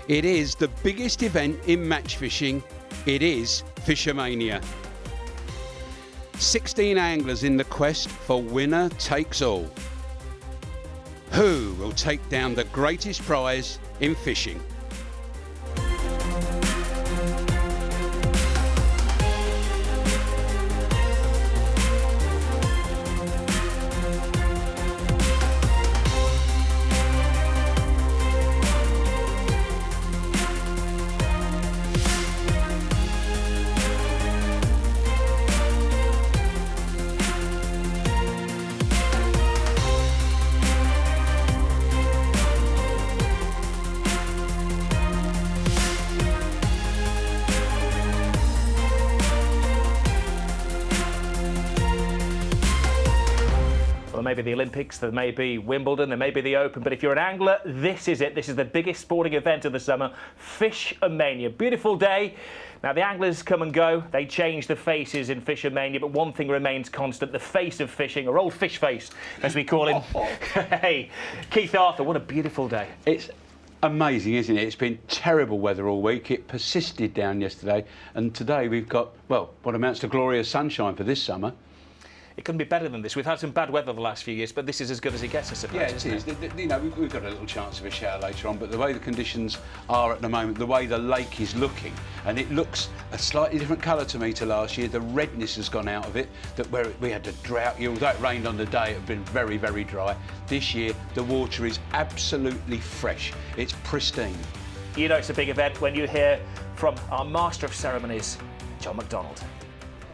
It is the biggest event in match fishing. It is FishOMania. 16 anglers in the quest for winner takes all. Who will take down the greatest prize in fishing? Maybe the Olympics, there may be Wimbledon, there may be the Open, but if you're an angler, this is it. This is the biggest sporting event of the summer, FishOMania. Beautiful day. Now, the anglers come and go. They change the faces in FishOMania, but one thing remains constant, the face of fishing, or old fish face, as we call him. Hey, Keith Arthur, what a beautiful day. It's amazing, isn't it? It's been terrible weather all week. It persisted down yesterday, and today we've got, well, what amounts to glorious sunshine for this summer. It couldn't be better than this. We've had some bad weather the last few years, but this is as good as it gets, I suppose. Yeah, it is. You know, we've got a little chance of a shower later on, but the way the conditions are at the moment, the way the lake is looking, and it looks a slightly different colour to me to last year. The redness has gone out of it. That where we had the drought, although it rained on the day, it had been very, very dry. This year, the water is absolutely fresh. It's pristine. You know it's a big event when you hear from our Master of Ceremonies, John McDonald.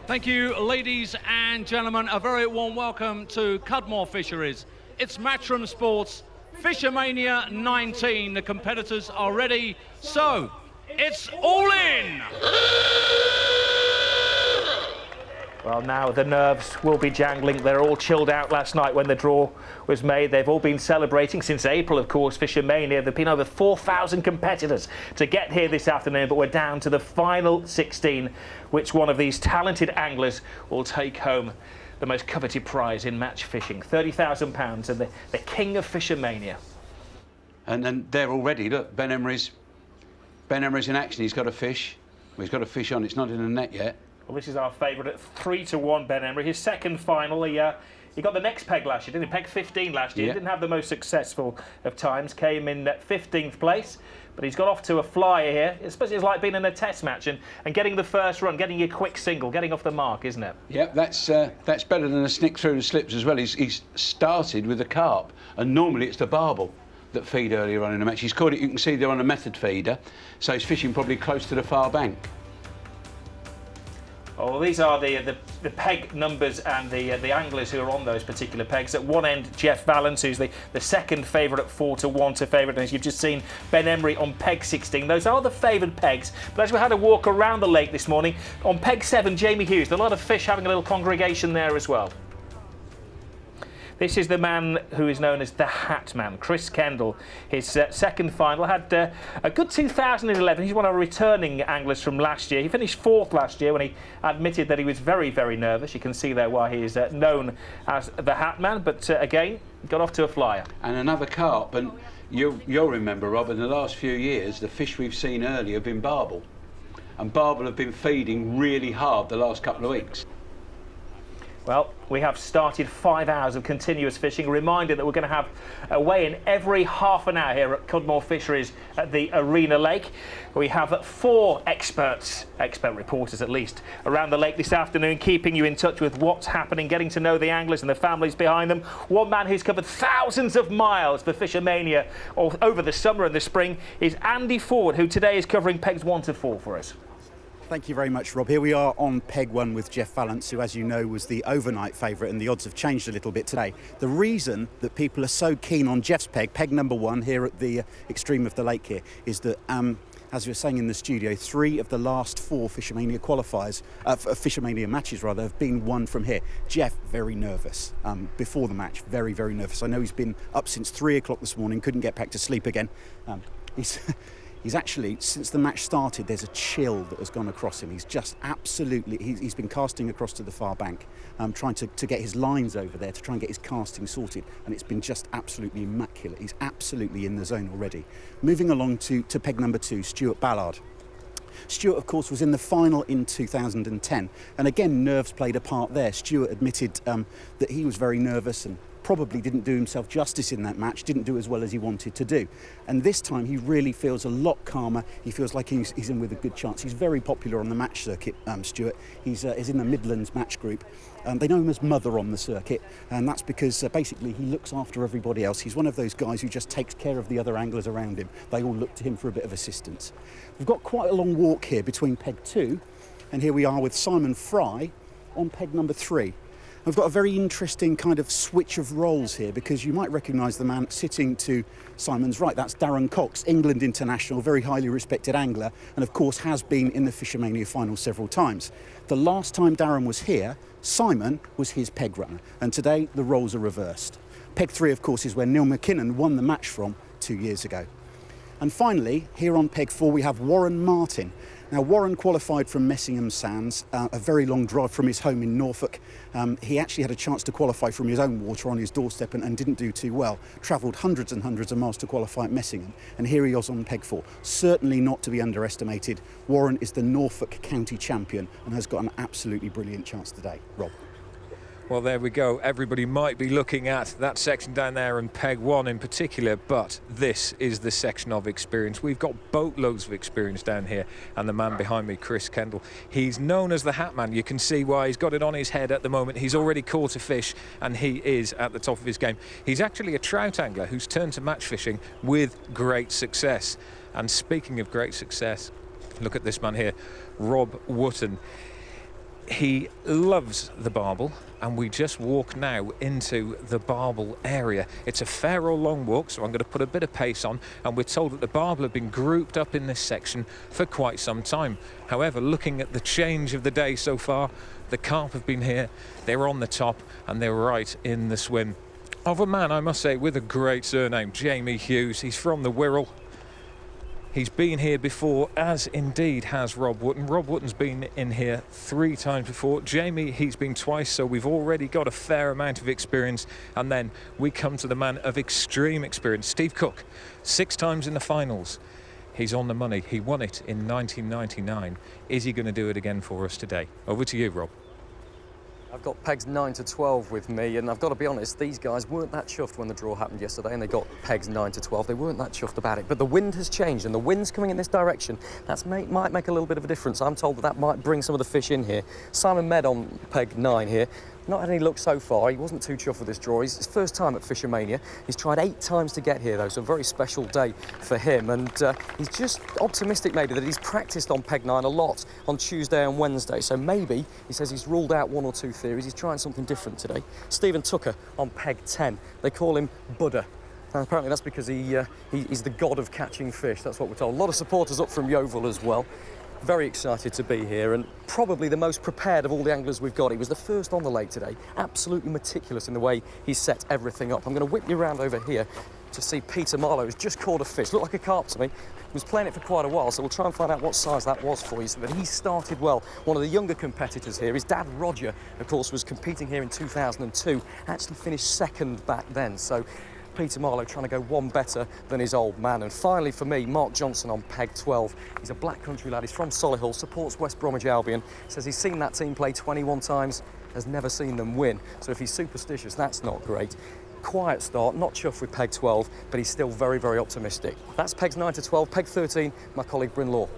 Thank you, ladies and gentlemen. A very warm welcome to Cudmore Fisheries. It's Matchroom Sports, FishOMania 19. The competitors are ready, so it's all in! Well, now the nerves will be jangling. They're all chilled out last night when the draw was made. They've all been celebrating since April, of course, FishOMania. There have been over 4,000 competitors to get here this afternoon, but we're down to the final 16. Which one of these talented anglers will take home the most coveted prize in match fishing? £30,000 and the king of FishOMania. And then they're already, look, Ben Emery's in action. He's got a fish. Well, he's got a fish on. It's not in the net yet. Well, this is our favourite at 3-1, Ben Emery. His second final, he got the next peg last year, didn't he? Peg 15 last year. Yeah. He didn't have the most successful of times, came in 15th place, but he's got off to a flyer here. Especially it's like being in a test match and getting the first run, getting your quick single, getting off the mark, isn't it? Yeah, that's better than a snick through the slips as well. He's started with a carp, and normally it's the barbel that feed earlier on in the match. He's caught it, you can see they're on a method feeder, so he's fishing probably close to the far bank. Oh, well, these are the peg numbers and the anglers who are on those particular pegs. At one end, Jeff Vallance, who's the second favourite at 4-1 to favourite. And as you've just seen, Ben Emery on peg 16. Those are the favoured pegs. But as we had a walk around the lake this morning, on peg 7, Jamie Hughes, a lot of fish having a little congregation there as well. This is the man who is known as the Hat Man, Chris Kendall. His second final had a good 2011. He's one of our returning anglers from last year. He finished 4th last year when he admitted that he was very, very nervous. You can see there why he is known as the Hat Man. But again, got off to a flyer. And another carp. And you'll remember, Rob, in the last few years, the fish we've seen earlier have been barbel. And barbel have been feeding really hard the last couple of weeks. Well, we have started 5 hours of continuous fishing. A reminder that we're going to have a weigh-in every half an hour here at Cudmore Fisheries at the Arena Lake. We have 4 expert reporters at least, around the lake this afternoon, keeping you in touch with what's happening, getting to know the anglers and the families behind them. One man who's covered thousands of miles for FishOMania over the summer and the spring is Andy Ford, who today is covering pegs 1-4 for us. Thank you very much, Rob. Here we are on peg 1 with Jeff Vallance, who, as you know, was the overnight favourite, and the odds have changed a little bit today. The reason that people are so keen on Jeff's peg number 1 here at the extreme of the lake here, is that, as we were saying in the studio, 3 of the last 4 FishOMania qualifiers, FishOMania matches rather, have been won from here. Jeff, very nervous before the match, very, very nervous. I know he's been up since 3 o'clock this morning, couldn't get back to sleep again. He's actually, since the match started, there's a chill that has gone across him. He's just absolutely, he's been casting across to the far bank, trying to get his lines over there, to try and get his casting sorted, and it's been just absolutely immaculate. He's absolutely in the zone already. Moving along to peg number 2, Stuart Ballard. Stuart, of course, was in the final in 2010, and again, nerves played a part there. Stuart admitted that he was very nervous and probably didn't do himself justice in that match, didn't do as well as he wanted to do. And this time he really feels a lot calmer. He feels like he's in with a good chance. He's very popular on the match circuit, Stuart. He's in the Midlands match group. They know him as Mother on the circuit, and that's because basically he looks after everybody else. He's one of those guys who just takes care of the other anglers around him. They all look to him for a bit of assistance. We've got quite a long walk here between peg 2, and here we are with Simon Fry on peg number 3. We've got a very interesting kind of switch of roles here, because you might recognise the man sitting to Simon's right. That's Darren Cox, England international, very highly respected angler, and of course has been in the FishOMania final several times. The last time Darren was here, Simon was his peg runner, and today the roles are reversed. Peg 3, of course, is where Neil McKinnon won the match from 2 years ago. And finally, here on peg 4, we have Warren Martin. Now, Warren qualified from Messingham Sands, a very long drive from his home in Norfolk. He actually had a chance to qualify from his own water on his doorstep and didn't do too well. Travelled hundreds and hundreds of miles to qualify at Messingham, and here he was on peg 4. Certainly not to be underestimated. Warren is the Norfolk County champion and has got an absolutely brilliant chance today. Rob. Well, there we go. Everybody might be looking at that section down there and peg 1 in particular, but this is the section of experience. We've got boatloads of experience down here, and the man behind me, Chris Kendall, he's known as the Hat Man. You can see why. He's got it on his head at the moment. He's already caught a fish, and he is at the top of his game. He's actually a trout angler who's turned to match fishing with great success. And speaking of great success, look at this man here, Rob Wootton. He loves the barbel, and we just walk now into the barbel area. It's a fair or long walk, so I'm going to put a bit of pace on, and we're told that the barbel have been grouped up in this section for quite some time. However, looking at the change of the day so far, the carp have been here, they're on the top, and they're right in the swim of a man, I must say, with a great surname, Jamie Hughes. He's from the Wirral. He's been here before, as indeed has Rob Wootton. Rob Wootton's been in here 3 times before. Jamie, he's been twice, so we've already got a fair amount of experience. And then we come to the man of extreme experience, Steve Cook, 6 times in the finals. He's on the money. He won it in 1999. Is he going to do it again for us today? Over to you, Rob. I've got pegs 9 to 12 with me, and I've got to be honest, these guys weren't that chuffed when the draw happened yesterday and they got pegs 9 to 12. They weren't that chuffed about it, but the wind has changed and the wind's coming in this direction. That might make a little bit of a difference. I'm told that might bring some of the fish in here. Simon Med on peg 9 here. Not had any luck so far. He wasn't too chuffed with this draw. It's his first time at FishOMania. He's tried 8 times to get here, though, so a very special day for him. And he's just optimistic, maybe, that he's practiced on peg 9 a lot on Tuesday and Wednesday. So maybe, he says he's ruled out 1 or 2 theories. He's trying something different today. Stephen Tucker on peg 10. They call him Buddha. And apparently that's because he's the god of catching fish. That's what we're told. A lot of supporters up from Yeovil as well. Very excited to be here, and probably the most prepared of all the anglers we've got. He was the first on the lake today, absolutely meticulous in the way he set everything up. I'm going to whip you around over here to see Peter Marlowe, who's just caught a fish. Looked like a carp to me. He was playing it for quite a while, so we'll try and find out what size that was for you. So that he started well. One of the younger competitors here, his dad Roger, of course, was competing here in 2002, actually finished 2nd back then. So Peter Marlowe trying to go 1 better than his old man. And finally for me, Mark Johnson on peg 12. He's a black country lad, he's from Solihull, supports West Bromwich Albion, says he's seen that team play 21 times, has never seen them win. So if he's superstitious, that's not great. Quiet start, not chuffed with peg 12, but he's still very, very optimistic. That's pegs 9 to 12, peg 13, my colleague Bryn Law.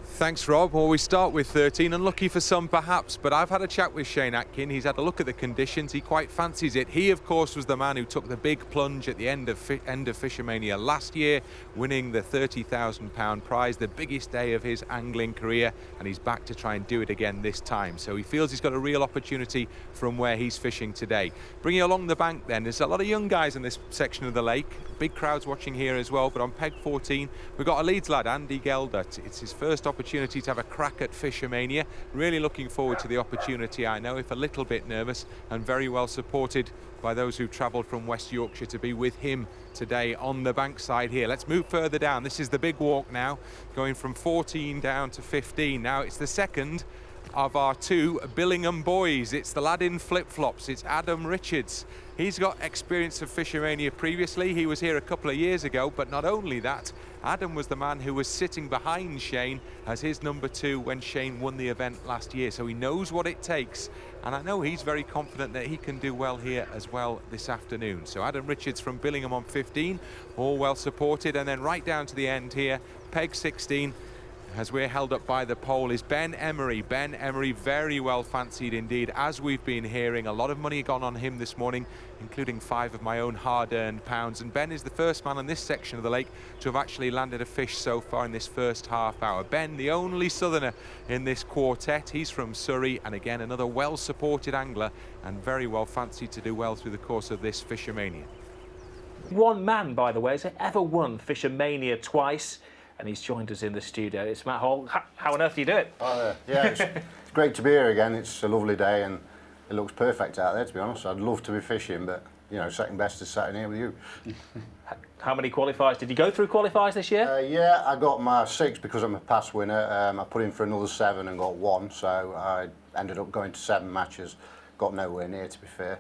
Thanks, Rob. Well, we start with 13, unlucky for some perhaps, but I've had a chat with Shane Atkin. He's had a look at the conditions. He quite fancies it. He, of course, was the man who took the big plunge at the end of FishOMania last year, winning the £30,000 prize, the biggest day of his angling career, and he's back to try and do it again this time. So he feels he's got a real opportunity from where he's fishing today. Bringing along the bank then, there's a lot of young guys in this section of the lake. Big crowds watching here as well, but on peg 14, we've got a Leeds lad, Andy Gelder. It's his first opportunity opportunity to have a crack at FishOMania. Really looking forward to the opportunity, I know, if a little bit nervous, and very well supported by those who've travelled from West Yorkshire to be with him today on the bankside here. Let's move further down. This is the big walk now, going from 14 down to 15. Now it's the second of our two Billingham boys. It's the lad in flip-flops. It's Adam Richards. He's got experience of FishOMania previously. He was here a couple of years ago, but not only that, Adam was the man who was sitting behind Shane as his number 2 when Shane won the event last year. So he knows what it takes, and I know he's very confident that he can do well here as well this afternoon. So Adam Richards from Billingham on 15, all well supported, and then right down to the end here, peg 16, as we're held up by the pole, is Ben Emery. Ben Emery, very well fancied indeed, as we've been hearing. A lot of money gone on him this morning, including 5 of my own hard-earned pounds. And Ben is the first man on this section of the lake to have actually landed a fish so far in this first half hour. Ben, the only southerner in this quartet. He's from Surrey, and again, another well-supported angler and very well fancied to do well through the course of this FishOMania. One man, by the way, has ever won FishOMania twice, and he's joined us in the studio. It's Matt Hall. How on earth do you do it? Yeah, it's great to be here again. It's a lovely day and it looks perfect out there, to be honest. I'd love to be fishing, but, you know, second best is sitting here with you. How many qualifiers? Did you go through qualifiers this year? Yeah, I got my 6 because I'm a past winner. I put in for another 7 and got 1, so I ended up going to 7 matches. Got nowhere near, to be fair.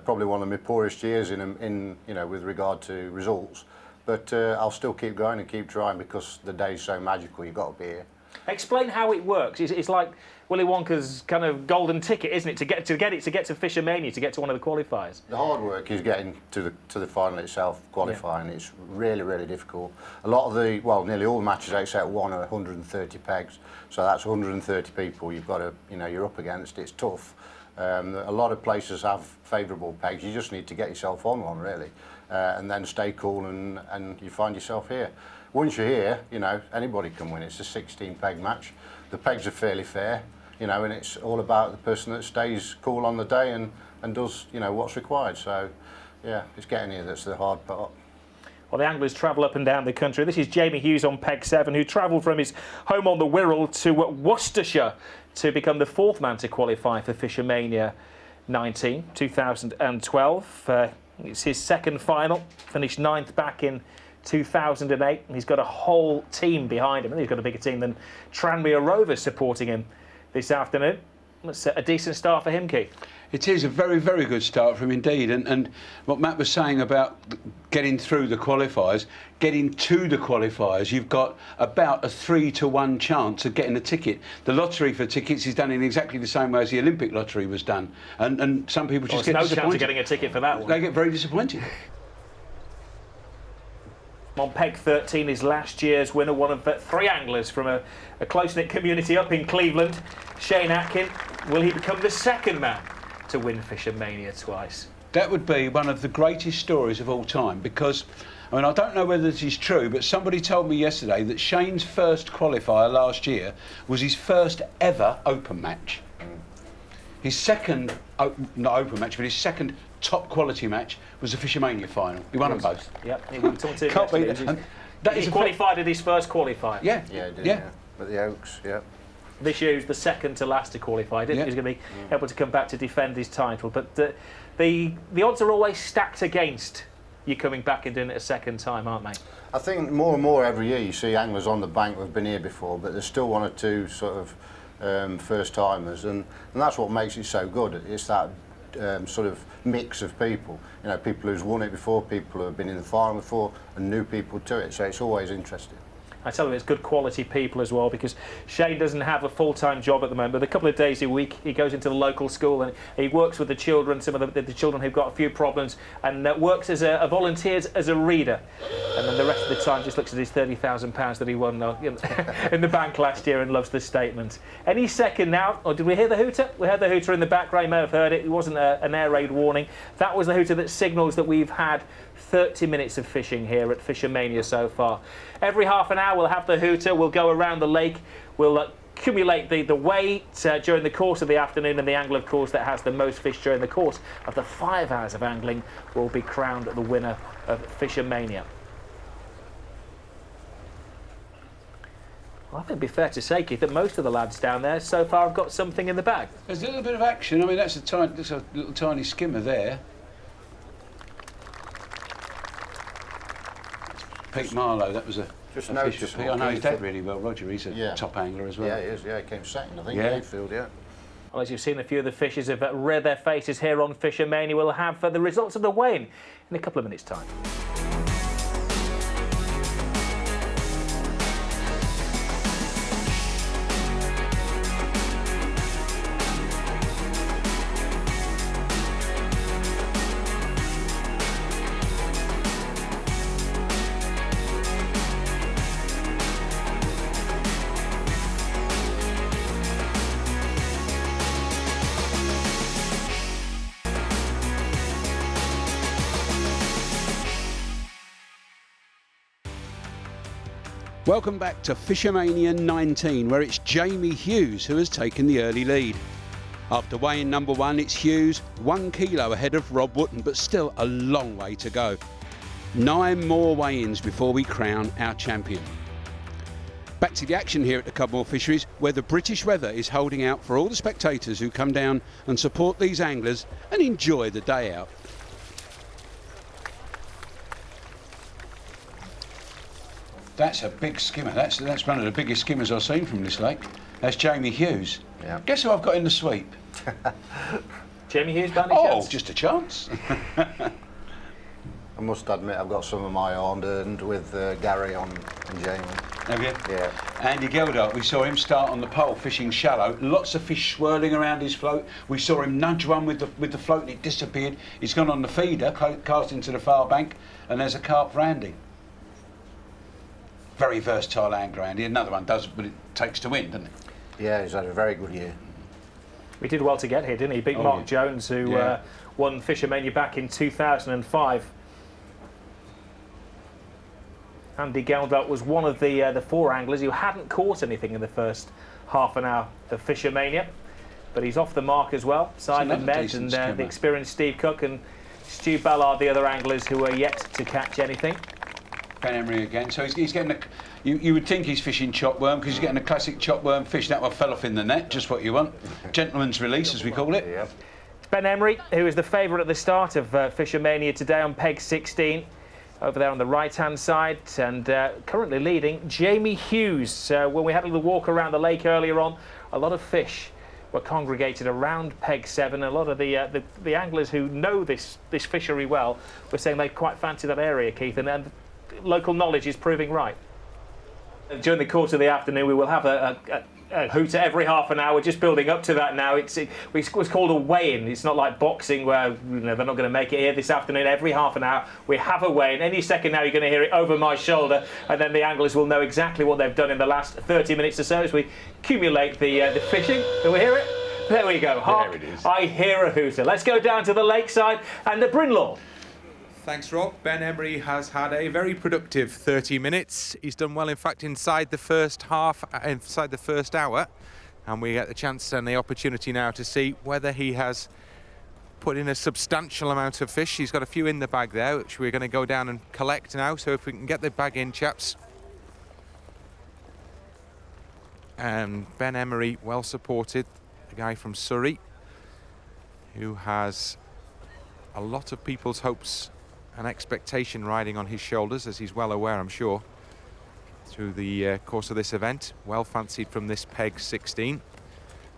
Probably one of my poorest years in you know, with regard to results. But I'll still keep going and keep trying because the day's so magical. You've got to be here. Explain how it works. It's like Willy Wonka's kind of golden ticket, isn't it? To get to FishOMania, to get to one of the qualifiers. The hard work is getting to the final itself, qualifying. Yeah. It's really, really difficult. A lot of the, well, nearly all the matches except one are 130 pegs. So that's 130 people you've got to, you know, you're up against. It's tough. A lot of places have favourable pegs. You just need to get yourself on one, really. And then stay cool and you find yourself here. Once you're here, you know, anybody can win. It's a 16 peg match. The pegs are fairly fair, you know, and it's all about the person that stays cool on the day and does, you know, what's required. So, yeah, it's getting here that's the hard part. Well, the anglers travel up and down the country. This is Jamie Hughes on peg 7, who travelled from his home on the Wirral to Worcestershire to become the 4th man to qualify for FishOMania 2012. It's his 2nd final, finished 9th back in 2008. And he's got a whole team behind him. And he's got a bigger team than Tranmere Rovers supporting him this afternoon. That's a decent start for him, Keith. It is a very, very good start for him indeed. And what Matt was saying about getting through the qualifiers, getting to the qualifiers, you've got about a 3-to-1 chance of getting a ticket. The lottery for tickets is done in exactly the same way as the Olympic lottery was done. And some people just get no disappointed. Chance of getting a ticket for that one. They get very disappointed. On peg 13 is last year's winner, one of 3 anglers from a close-knit community up in Cleveland, Shane Atkin. Will he become the 2nd man to win FishOMania twice? That would be one of the greatest stories of all time because, I mean, I don't know whether this is true, but somebody told me yesterday that Shane's first qualifier last year was his first ever open match. His second, not open match, but his second top quality match was the FishOMania final. He won them both. Yep, he won two. Can't beat that. He qualified at his first qualifier. Yeah, yeah, did, yeah. At the Oaks, yeah. This year he was the 2nd to last to qualify. Didn't he? He's going to be able to come back to defend his title. But the odds are always stacked against you coming back and doing it a 2nd time, aren't they? I think more and more every year you see anglers on the bank who've been here before, but there's still 1 or 2 sort of first timers, and that's what makes it so good. It's that sort of mix of people. You know, people who's won it before, people who have been in the final before, and new people to it. So it's always interesting. I tell you, it's good quality people as well, because Shane doesn't have a full-time job at the moment, but a couple of days a week he goes into the local school and he works with the children, some of the children who've got a few problems, and works as a volunteer as a reader. And then the rest of the time just looks at his £30,000 that he won in the bank last year and loves the statement. Any second now, or did we hear the hooter? We heard the hooter in the background, you may have heard it. It wasn't an air raid warning. That was the hooter that signals that we've had 30 minutes of fishing here at FishOMania so far. Every half an hour we'll have the hooter, we'll go around the lake, we'll accumulate the weight during the course of the afternoon, and the angler, of course, that has the most fish during the course of the 5 hours of angling will be crowned the winner of FishOMania. I think it'd be fair to say, Keith, that most of the lads down there so far have got something in the bag. There's a little bit of action. I mean, that's a little tiny skimmer there. Pete Marlowe, that was a Just fish for Pete. I know his Keith. dad really well. Roger, he's a top angler as well. Yeah, he is. Yeah, he came second, I think. Yeah. Mayfield, yeah. Well, as you've seen, a few of the fishers have read their faces here on FishOMania. We'll have the results of the weigh-in in a couple of minutes' time. Welcome back to FishOMania 19, where it's Jamie Hughes who has taken the early lead. After weighing number 1, it's Hughes 1 kilo ahead of Rob Wootton, but still a long way to go. 9 more weigh-ins before we crown our champion. Back to the action here at the Cudmore Fisheries, where the British weather is holding out for all the spectators who come down and support these anglers and enjoy the day out. That's a big skimmer. That's one of the biggest skimmers I've seen from this lake. That's Jamie Hughes. Yeah. Guess who I've got in the sweep? Jamie Hughes, by any Oh, chance? just a chance. I must admit, I've got some of my own earned with Gary and Jamie. Have you? Yeah. Andy Gelder, we saw him start on the pole fishing shallow. Lots of fish swirling around his float. We saw him nudge one with the float and it disappeared. He's gone on the feeder, cast into the far bank, and there's a carp for Andy. Very versatile angler, Andy. Another one does what it takes to win, doesn't it? Yeah, he's had a very good year. He did well to get here, didn't he? Beat Mark Jones, who won FishOMania back in 2005. Andy Gelder was one of the 4 anglers who hadn't caught anything in the first half an hour of FishOMania, but he's off the mark as well. Simon Med and the experienced Steve Cook and Stu Ballard, the other anglers who are yet to catch anything. Ben Emery again. So he's getting a. You would think he's fishing chopworm because he's getting a classic chopworm fish. That one fell off in the net, just what you want. Gentleman's release, as we call it. Yep. Ben Emery, who is the favourite at the start of FishOMania today on peg 16, over there on the right-hand side, and currently leading Jamie Hughes. When we had a little walk around the lake earlier on, a lot of fish were congregated around peg 7. A lot of the anglers who know this fishery well were saying they quite fancy that area, Keith, and local knowledge is proving right. During the course of the afternoon, we will have a hooter every half an hour. We're just building up to that now. It was called a weigh-in. It's not like boxing where they're not going to make it here this afternoon. Every half an hour we have a weigh-in. Any second now you're going to hear it over my shoulder, and then the anglers will know exactly what they've done in the last 30 minutes or so as we accumulate the fishing. Can we hear it? There we go. Hark, there it is. I hear a hooter. Let's go down to the lakeside and the Brynlaw. Thanks, Rob. Ben Emery has had a very productive 30 minutes. He's done well, in fact, inside the first hour. And we get the chance and the opportunity now to see whether he has put in a substantial amount of fish. He's got a few in the bag there, which we're going to go down and collect now. So if we can get the bag in, chaps. And Ben Emery, well supported, the guy from Surrey, who has a lot of people's hopes and expectation riding on his shoulders, as he's well aware, I'm sure, through the course of this event. Well fancied from this peg 16.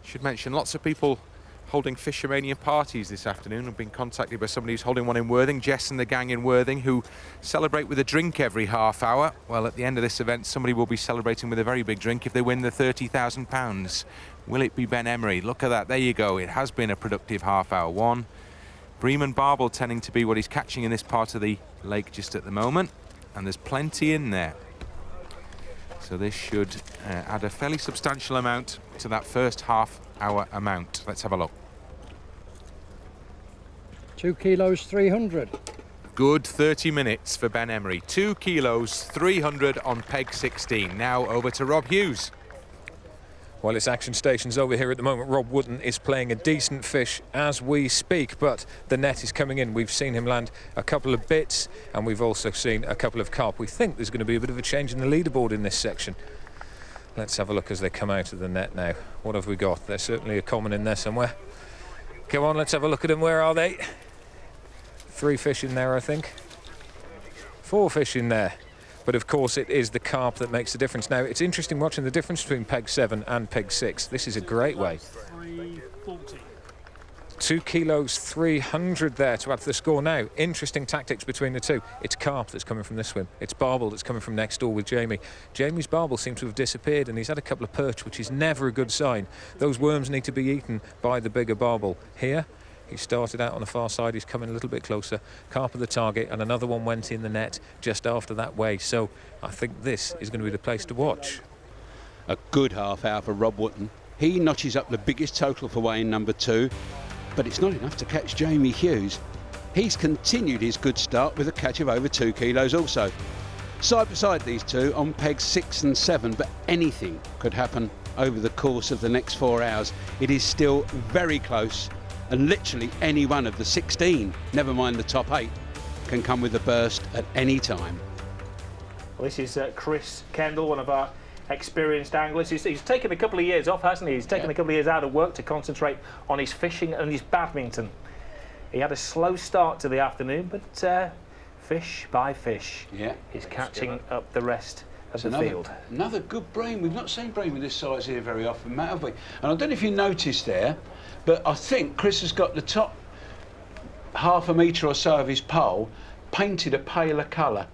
Should mention lots of people holding FishOMania parties this afternoon. I've been contacted by somebody who's holding one in Worthing, Jess and the gang in Worthing, who celebrate with a drink every half hour. Well, at the end of this event, somebody will be celebrating with a very big drink if they win the £30,000. Will it be Ben Emery? Look at that, there you go. It has been a productive half hour one. Bream barbel tending to be what he's catching in this part of the lake just at the moment, and there's plenty in there. So this should add a fairly substantial amount to that first half hour amount. Let's have a look. 2 kilos 300. Good 30 minutes for Ben Emery. 2 kilos 300 on peg 16. Now over to Rob Hughes. Well, it's action stations over here at the moment. Rob Wootton is playing a decent fish as we speak, but the net is coming in. We've seen him land a couple of bits, and we've also seen a couple of carp. We think there's going to be a bit of a change in the leaderboard in this section. Let's have a look as they come out of the net now. What have we got? There's certainly a common in there somewhere. Come on, let's have a look at them. Where are they? 3 fish in there, I think. 4 fish in there. But of course it is the carp that makes the difference. Now it's interesting watching the difference between peg 7 and peg 6. This is a great way. 2 kilos 300 there to add to the score. Now interesting tactics between the two. It's carp that's coming from this swim. It's barbel that's coming from next door with Jamie. Jamie's barbel seems to have disappeared and he's had a couple of perch, which is never a good sign. Those worms need to be eaten by the bigger barbel. Here he started out on the far side, he's coming a little bit closer. Carp at the target, and another one went in the net just after that way. So I think this is going to be the place to watch. A good half hour for Rob Wootton. He notches up the biggest total for weighing number 2, but it's not enough to catch Jamie Hughes. He's continued his good start with a catch of over 2 kilos also. Side by side these two on pegs 6 and 7, but anything could happen over the course of the next 4 hours. It is still very close, and literally any one of the 16, never mind the top 8, can come with a burst at any time. Well, this is Chris Kendall, one of our experienced anglers. He's taken a couple of years off, hasn't he? He's taken a couple of years out of work to concentrate on his fishing and his badminton. He had a slow start to the afternoon, but fish by fish, he's catching up the rest of the field. Another good bream. We've not seen bream of this size here very often, Matt, have we? And I don't know if you noticed there, but I think Chris has got the top half a metre or so of his pole painted a paler colour.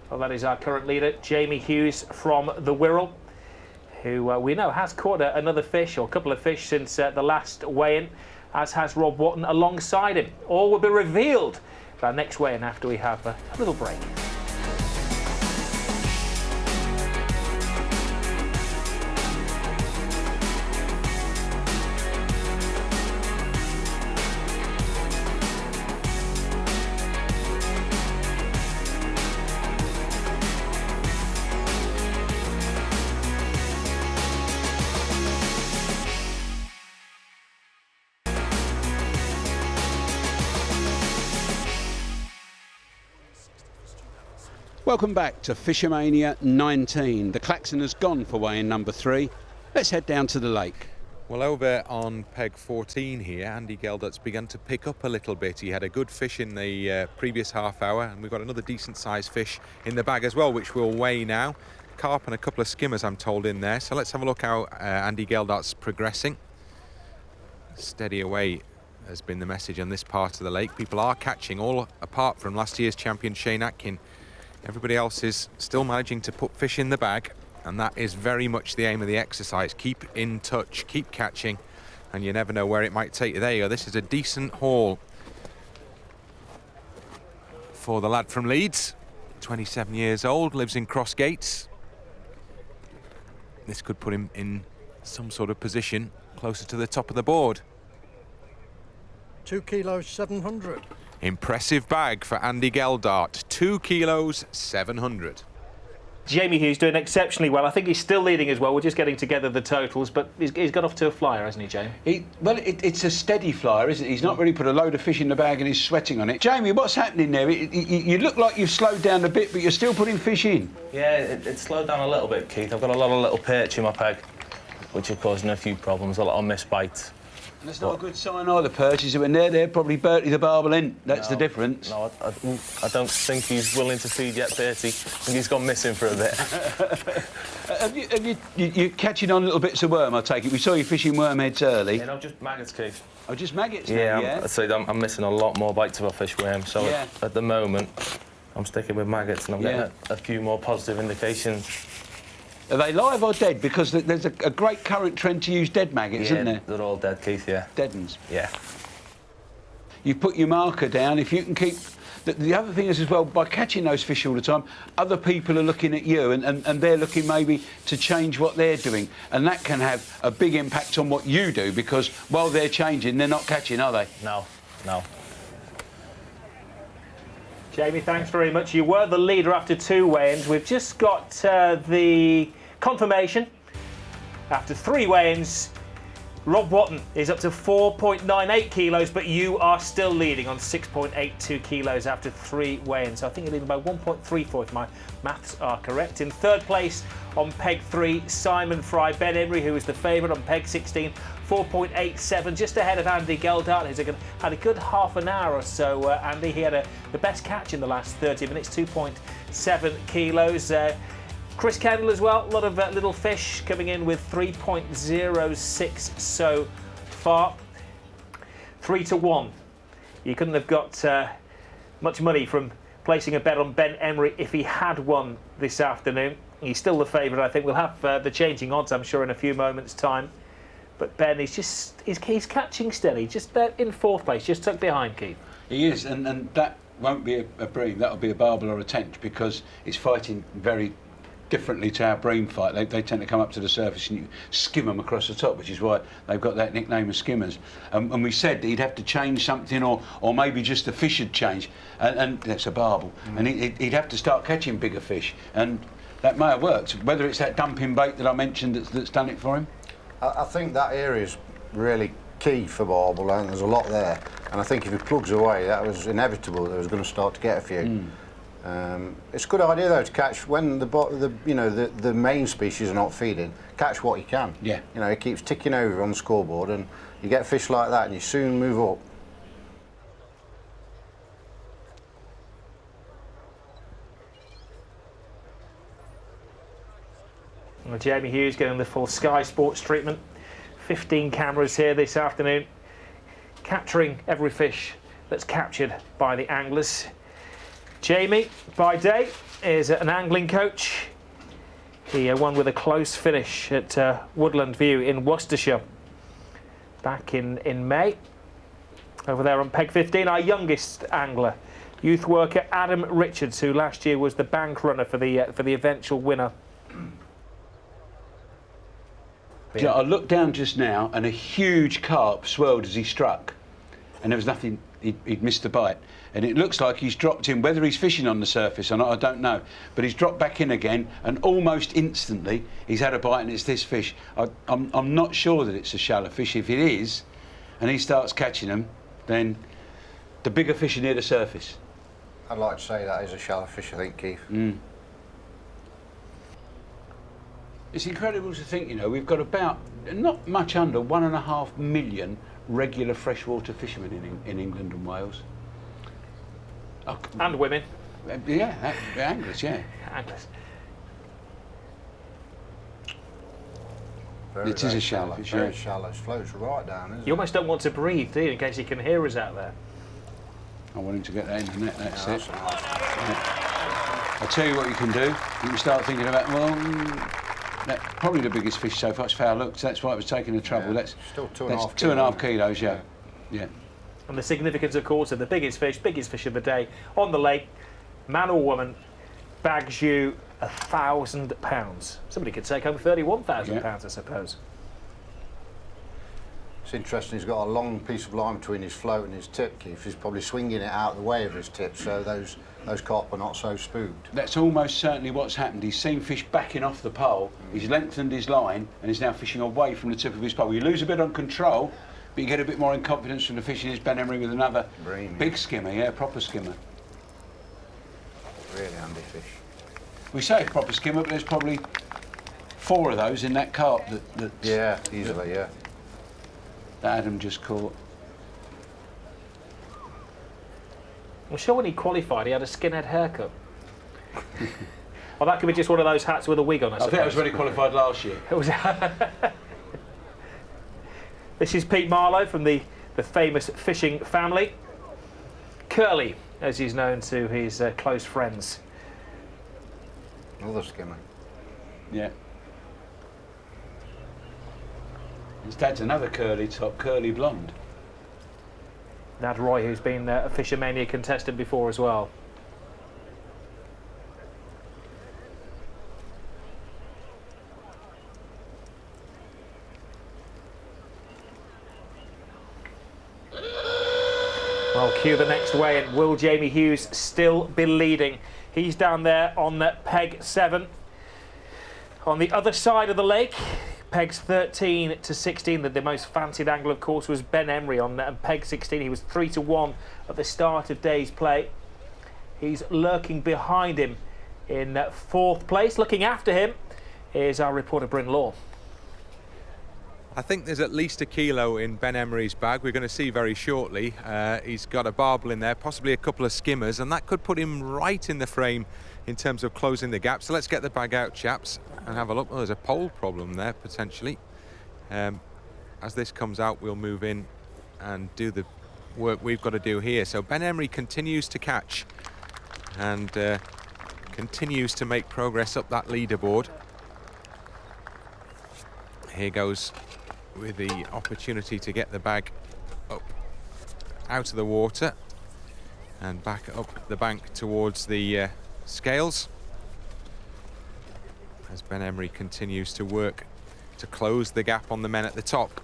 Well, that is our current leader, Jamie Hughes from the Wirral, who we know has caught another fish or a couple of fish since the last weigh-in, as has Rob Wootton alongside him. All will be revealed for our next weigh-in after we have a little break. Welcome back to FishOMania 19. The klaxon has gone for weigh-in number 3. Let's head down to the lake. Well, over on peg 14 here, Andy Geldut's begun to pick up a little bit. He had a good fish in the previous half hour, and we've got another decent sized fish in the bag as well, which we'll weigh now. Carp and a couple of skimmers, I'm told, in there. So let's have a look how Andy Geldut's progressing. Steady away has been the message on this part of the lake. People are catching, all apart from last year's champion Shane Atkin. Everybody else is still managing to put fish in the bag, and that is very much the aim of the exercise. Keep in touch, keep catching, and you never know where it might take you. There you go, this is a decent haul for the lad from Leeds, 27 years old, lives in Crossgates. This could put him in some sort of position closer to the top of the board. 2 kilos 700. Impressive bag for Andy Geldut, 2 kilos 700. Jamie Hughes doing exceptionally well. I think he's still leading as well. We're just getting together the totals, but he's got off to a flyer, hasn't he, Jamie? It's a steady flyer, isn't it? He's not really put a load of fish in the bag and he's sweating on it. Jamie, what's happening there? You look like you've slowed down a bit, but you're still putting fish in. Yeah, it's slowed down a little bit, Keith. I've got a lot of little perch in my peg, which are causing a few problems, a lot of missed bites. That's not a good sign either, perches. When they're probably Bertie the barbel in. That's the difference. No, I don't think he's willing to feed yet, Bertie. I think he's gone missing for a bit. You're catching on little bits of worm, I take it. We saw you fishing worm heads early. Yeah, no, just maggots, Keith. Oh, just maggots yeah, now, I'd say I'm missing a lot more bites of a fish worm, so at the moment I'm sticking with maggots and I'm getting a few more positive indications. Are they live or dead? Because there's a great current trend to use dead maggots, isn't there? They're all dead, Keith, yeah. Dead ones? Yeah. You put your marker down. If you can keep... The other thing is as well, by catching those fish all the time, other people are looking at you and they're looking maybe to change what they're doing. And that can have a big impact on what you do, because while they're changing, they're not catching, are they? No, no. Jamie, thanks very much. You were the leader after 2 weigh-ins. We've just got the confirmation. After 3 weigh-ins, Rob Watton is up to 4.98 kilos, but you are still leading on 6.82 kilos after 3 weigh-ins. So I think you're leading by 1.34 if my maths are correct. In third place on peg 3, Simon Fry. Ben Emery, who is the favourite on peg 16, 4.87, just ahead of Andy Geldart, who's had a good half an hour or so. Andy, he had the best catch in the last 30 minutes, 2.7 kilos. Chris Kendall as well, a lot of little fish coming in with 3.06 so far. 3 to 1. You couldn't have got much money from placing a bet on Ben Emery if he had won this afternoon. He's still the favourite, I think. We'll have the changing odds, I'm sure, in a few moments' time. But Ben, he's catching steady, just there in 4th place, just tucked behind Keith. He is, and that won't be a bream, that'll be a barbel or a tench, because it's fighting very differently to our bream fight. They tend to come up to the surface and you skim them across the top, which is why they've got that nickname of skimmers. And we said that he'd have to change something, or maybe just the fish had changed, and that's a barbel. And he'd have to start catching bigger fish, and that may have worked. Whether it's that dumping bait that I mentioned that's done it for him. I think that area is really key for barbel, and there's a lot there. And I think if he plugs away, that was inevitable. They was going to start to get a few. It's a good idea though to catch when the main species are not feeding. Catch what you can. Yeah. You know, it keeps ticking over on the scoreboard, and you get fish like that, and you soon move up. Well, Jamie Hughes getting the full Sky Sports treatment. 15 cameras here this afternoon, capturing every fish that's captured by the anglers. Jamie, by day, is an angling coach. He won with a close finish at Woodland View in Worcestershire back in May. Over there on peg 15, our youngest angler, youth worker Adam Richards, who last year was the bank runner for the eventual winner. Yeah, I looked down just now and a huge carp swirled as he struck, and there was nothing, he'd missed the bite. And it looks like he's dropped in, whether he's fishing on the surface or not, I don't know. But he's dropped back in again, and almost instantly he's had a bite, and it's this fish. I'm not sure that it's a shallow fish. If it is, and he starts catching them, then the bigger fish are near the surface. I'd like to say that is a shallow fish, I think, Keith. It's incredible to think, you know, we've got about, not much under 1.5 million regular freshwater fishermen in England and Wales. Oh, and women. Yeah, anglers, yeah. Anglers. It is a shallow fish, very shallow. It floats right down, isn't it? You almost don't want to breathe, do you, in case he can hear us out there? I want him to get that in the net, that's it. I'll tell you what you can do. You can start thinking about, well, that's probably the biggest fish so far. It's foul looked. That's why it was taking the trouble. That's still 2.5 kilos, yeah. And the significance, of course, of the biggest fish of the day on the lake, man or woman, bags you £1,000. Somebody could take home £31,000, I suppose. It's interesting. He's got a long piece of line between his float and his tip, Keith. He's probably swinging it out of the way of his tip, so those carp are not so spooked. That's almost certainly what's happened. He's seen fish backing off the pole. He's lengthened his line and is now fishing away from the tip of his pole. You lose a bit on control, but you get a bit more in confidence from the fishing. Is Ben Emery with another big skimmer, proper skimmer. Really handy fish. We say proper skimmer, but there's probably 4 of those in that carp that easily, that Adam just caught. I'm sure when he qualified, he had a skinhead haircut. Well, that could be just one of those hats with a wig on, I suppose. I think that was when he qualified last year. It was. This is Pete Marlowe from the famous fishing family. Curly, as he's known to his close friends. Another skimmer. Yeah. His dad's another curly top, curly blonde. Dad Roy, who's been a FishOMania contestant before as well. Well, cue the next weigh-in. Will Jamie Hughes still be leading? He's down there on peg 7. On the other side of the lake, Pegs 13 to 16, the most fancied angler, of course, was Ben Emery on peg 16. He was 3 to 1 at the start of day's play. He's lurking behind him in 4th place. Looking after him is our reporter Bryn Law. I think there's at least a kilo in Ben Emery's bag. We're going to see very shortly. He's got a barbel in there, possibly a couple of skimmers, and that could put him right in the frame in terms of closing the gap. So let's get the bag out, chaps, and have a look. Oh, there's a pole problem there, potentially. As this comes out, we'll move in and do the work we've got to do here. So Ben Emery continues to catch and continues to make progress up that leaderboard. Here goes with the opportunity to get the bag up out of the water and back up the bank towards the scales as Ben Emery continues to work to close the gap on the men at the top.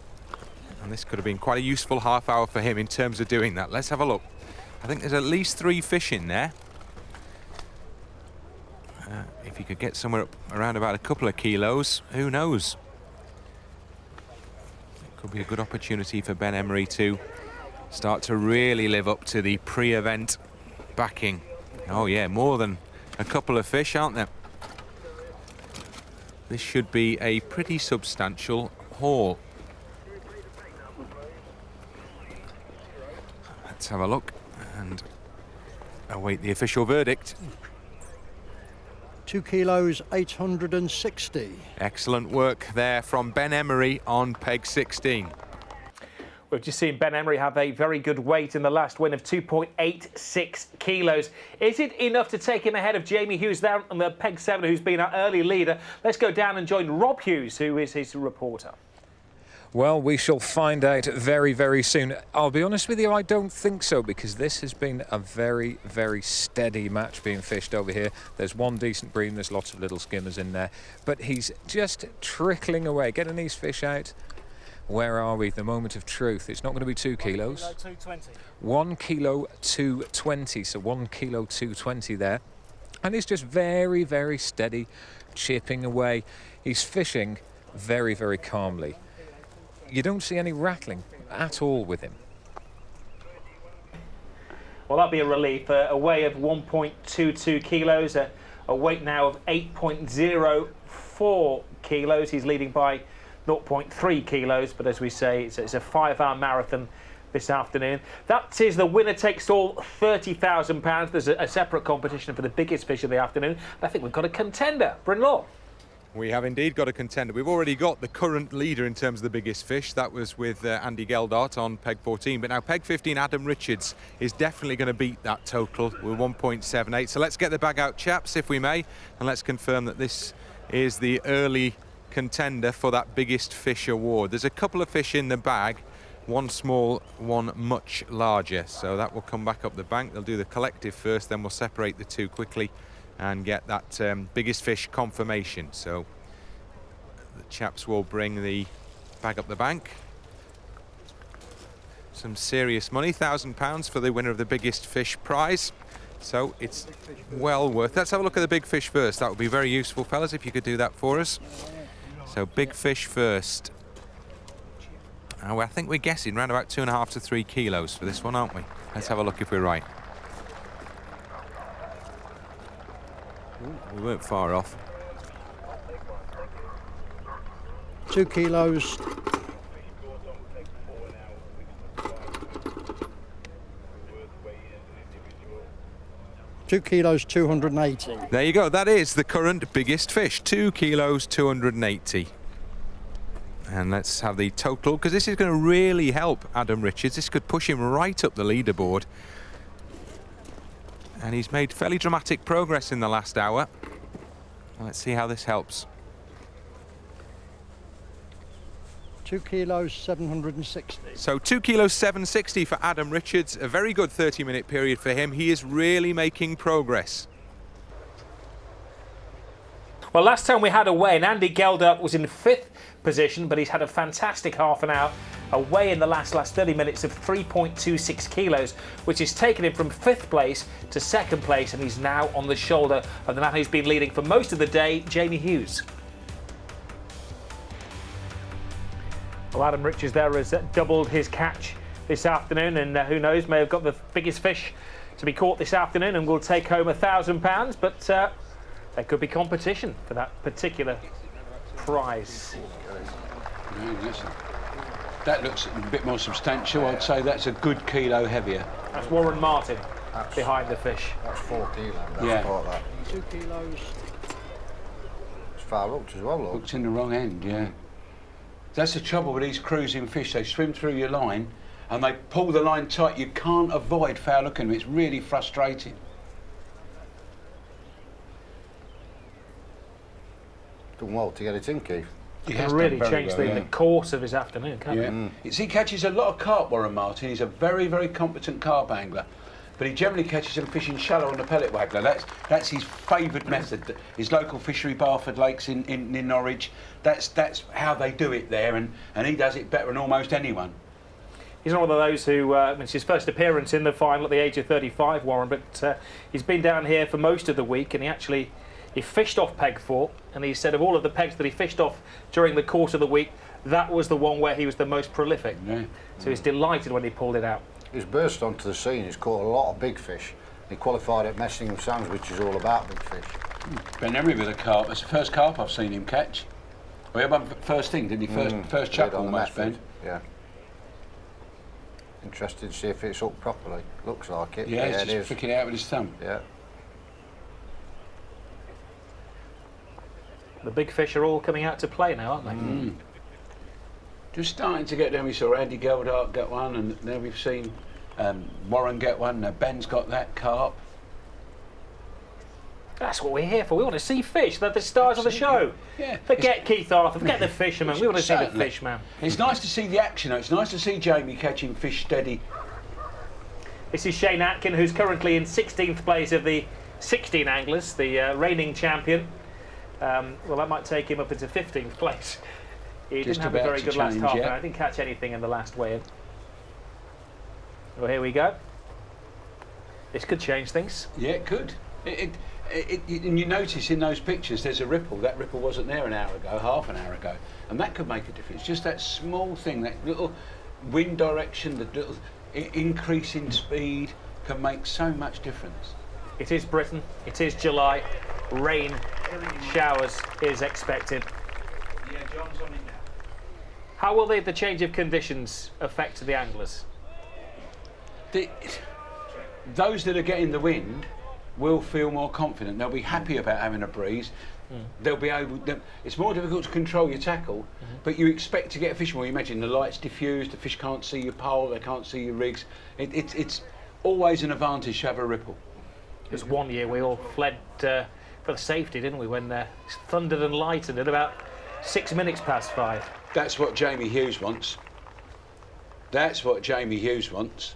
And this could have been quite a useful half hour for him in terms of doing that. Let's have a look. I think there's at least 3 fish in there. If he could get somewhere up around about a couple of kilos, who knows? Could be a good opportunity for Ben Emery to start to really live up to the pre-event backing. Oh yeah, more than a couple of fish, aren't there? This should be a pretty substantial haul. Let's have a look and await the official verdict. 2 kilos 860. Excellent work there from Ben Emery on peg 16. We've just seen Ben Emery have a very good weight in the last win of 2.86 kilos. Is it enough to take him ahead of Jamie Hughes there on the peg 7, who's been our early leader? Let's go down and join Rob Hughes, who is his reporter. Well, we shall find out very, very soon. I'll be honest with you, I don't think so, because this has been a very, very steady match being fished over here. There's one decent bream, there's lots of little skimmers in there, but he's just trickling away, getting these fish out. Where are we? The moment of truth. It's not going to be 2 kilos. 220. 1 kilo 220, so 1 kilo 220 there. And he's just very, very steady, chipping away. He's fishing very, very calmly. You don't see any rattling at all with him. Well, that'd be a relief. A weigh of 1.22 kilos, a weight now of 8.04 kilos. He's leading by 0.3 kilos, but as we say, it's a 5-hour marathon this afternoon. That is the winner takes all £30,000. There's a separate competition for the biggest fish of the afternoon. I think we've got a contender. Bryn Law. We have indeed got a contender. We've already got the current leader in terms of the biggest fish. That was with Andy Geldart on peg 14. But now peg 15, Adam Richards, is definitely going to beat that total with 1.78. So let's get the bag out, chaps, if we may. And let's confirm that this is the early contender for that biggest fish award. There's a couple of fish in the bag. One small, one much larger. So that will come back up the bank. They'll do the collective first, then we'll separate the two quickly and get that biggest fish confirmation. So the chaps will bring the bag up the bank. Some serious money, £1,000 for the winner of the biggest fish prize. So it's well worth. Let's have a look at the big fish first. That would be very useful, fellas, if you could do that for us. So big fish first. Oh, I think we're guessing around about 2.5 to 3 kilos for this one, aren't we? Let's have a look if we're right. We weren't far off. 2 kilos. £2 280. There you go. That is the current biggest fish. 2 kilos 280. And let's have the total, because this is going to really help Adam Richards. This could push him right up the leaderboard. And he's made fairly dramatic progress in the last hour. Let's see how this helps. 2 kilos 760. So 2 kilos 760 for Adam Richards. A very good 30-minute period for him. He is really making progress. Well, last time we had a weigh, and Andy Geldart was in 5th position, but he's had a fantastic half an hour. A weigh in the last 30 minutes of 3.26 kilos, which has taken him from 5th place to 2nd place, and he's now on the shoulder of the man who's been leading for most of the day, Jamie Hughes. Well, Adam Richards there has doubled his catch this afternoon, and who knows, may have got the biggest fish to be caught this afternoon and will take home £1,000, but there could be competition for that particular prize. That looks a bit more substantial. I'd say that's a good kilo heavier. That's Warren Martin behind the fish. That's 4 kilos. Yeah. Like that. 2 kilos. It's far hooked as well, look. Hooked in the wrong end, yeah. That's the trouble with these cruising fish. They swim through your line and they pull the line tight. You can't avoid foul hooking them. It's really frustrating. Done well to get it in, Keith. He can really change the course of his afternoon, can't he? He catches a lot of carp, Warren Martin. He's a very, very competent carp angler. But he generally catches them fishing shallow on the pellet waggler. That's his favoured method. His local fishery, Barford Lakes in Norwich, that's how they do it there, and he does it better than almost anyone. He's not one of those who, it's his first appearance in the final at the age of 35, Warren, but he's been down here for most of the week, and he fished off peg 4, and he said of all of the pegs that he fished off during the course of the week, that was the one where he was the most prolific. Yeah. So he's delighted when he pulled it out. He's burst onto the scene. He's caught a lot of big fish. He qualified at Messingham Sands, which is all about big fish. Ben Emery with a carp. That's the first carp I've seen him catch. Well, he had one first thing, didn't he? First chuck almost, Ben. Yeah. Interested to see if it's hooked properly. Looks like it. Yeah, it he's just flicking it out with his thumb. Yeah. The big fish are all coming out to play now, aren't they? Just starting to get them. We saw Andy Geldart get one, and then we've seen Warren get one. Now Ben's got that carp. That's what we're here for. We want to see fish. They're the stars of the show. Yeah. Forget Keith Arthur, forget the fisherman. We want to see the Certainly. fishman. It's nice to see the action, though. It's nice to see Jamie catching fish steady. This is Shane Atkin, who's currently in 16th place of the 16 anglers, the reigning champion. Well, that might take him up into 15th place. He Just didn't have a about very to good last change, half yeah. hour. I didn't catch anything in the last weigh-in. Well, here we go. This could change things. Yeah, it could. And you notice in those pictures there's a ripple. That ripple wasn't there an hour ago, half an hour ago. And that could make a difference. Just that small thing, that little wind direction, the little increase in speed can make so much difference. It is Britain. It is July. Rain, showers is expected. Yeah, John's on it now. How will the change of conditions affect the anglers? Those that are getting the wind will feel more confident. They'll be happy about having a breeze. They'll be able. It's more difficult to control your tackle, but you expect to get a fish more. You imagine the light's diffused, the fish can't see your pole, they can't see your rigs. It's always an advantage to have a ripple. There's one year we all fled for the safety, didn't we, when it thundered and lightened at about 6 minutes past 5. That's what Jamie Hughes wants. That's what Jamie Hughes wants.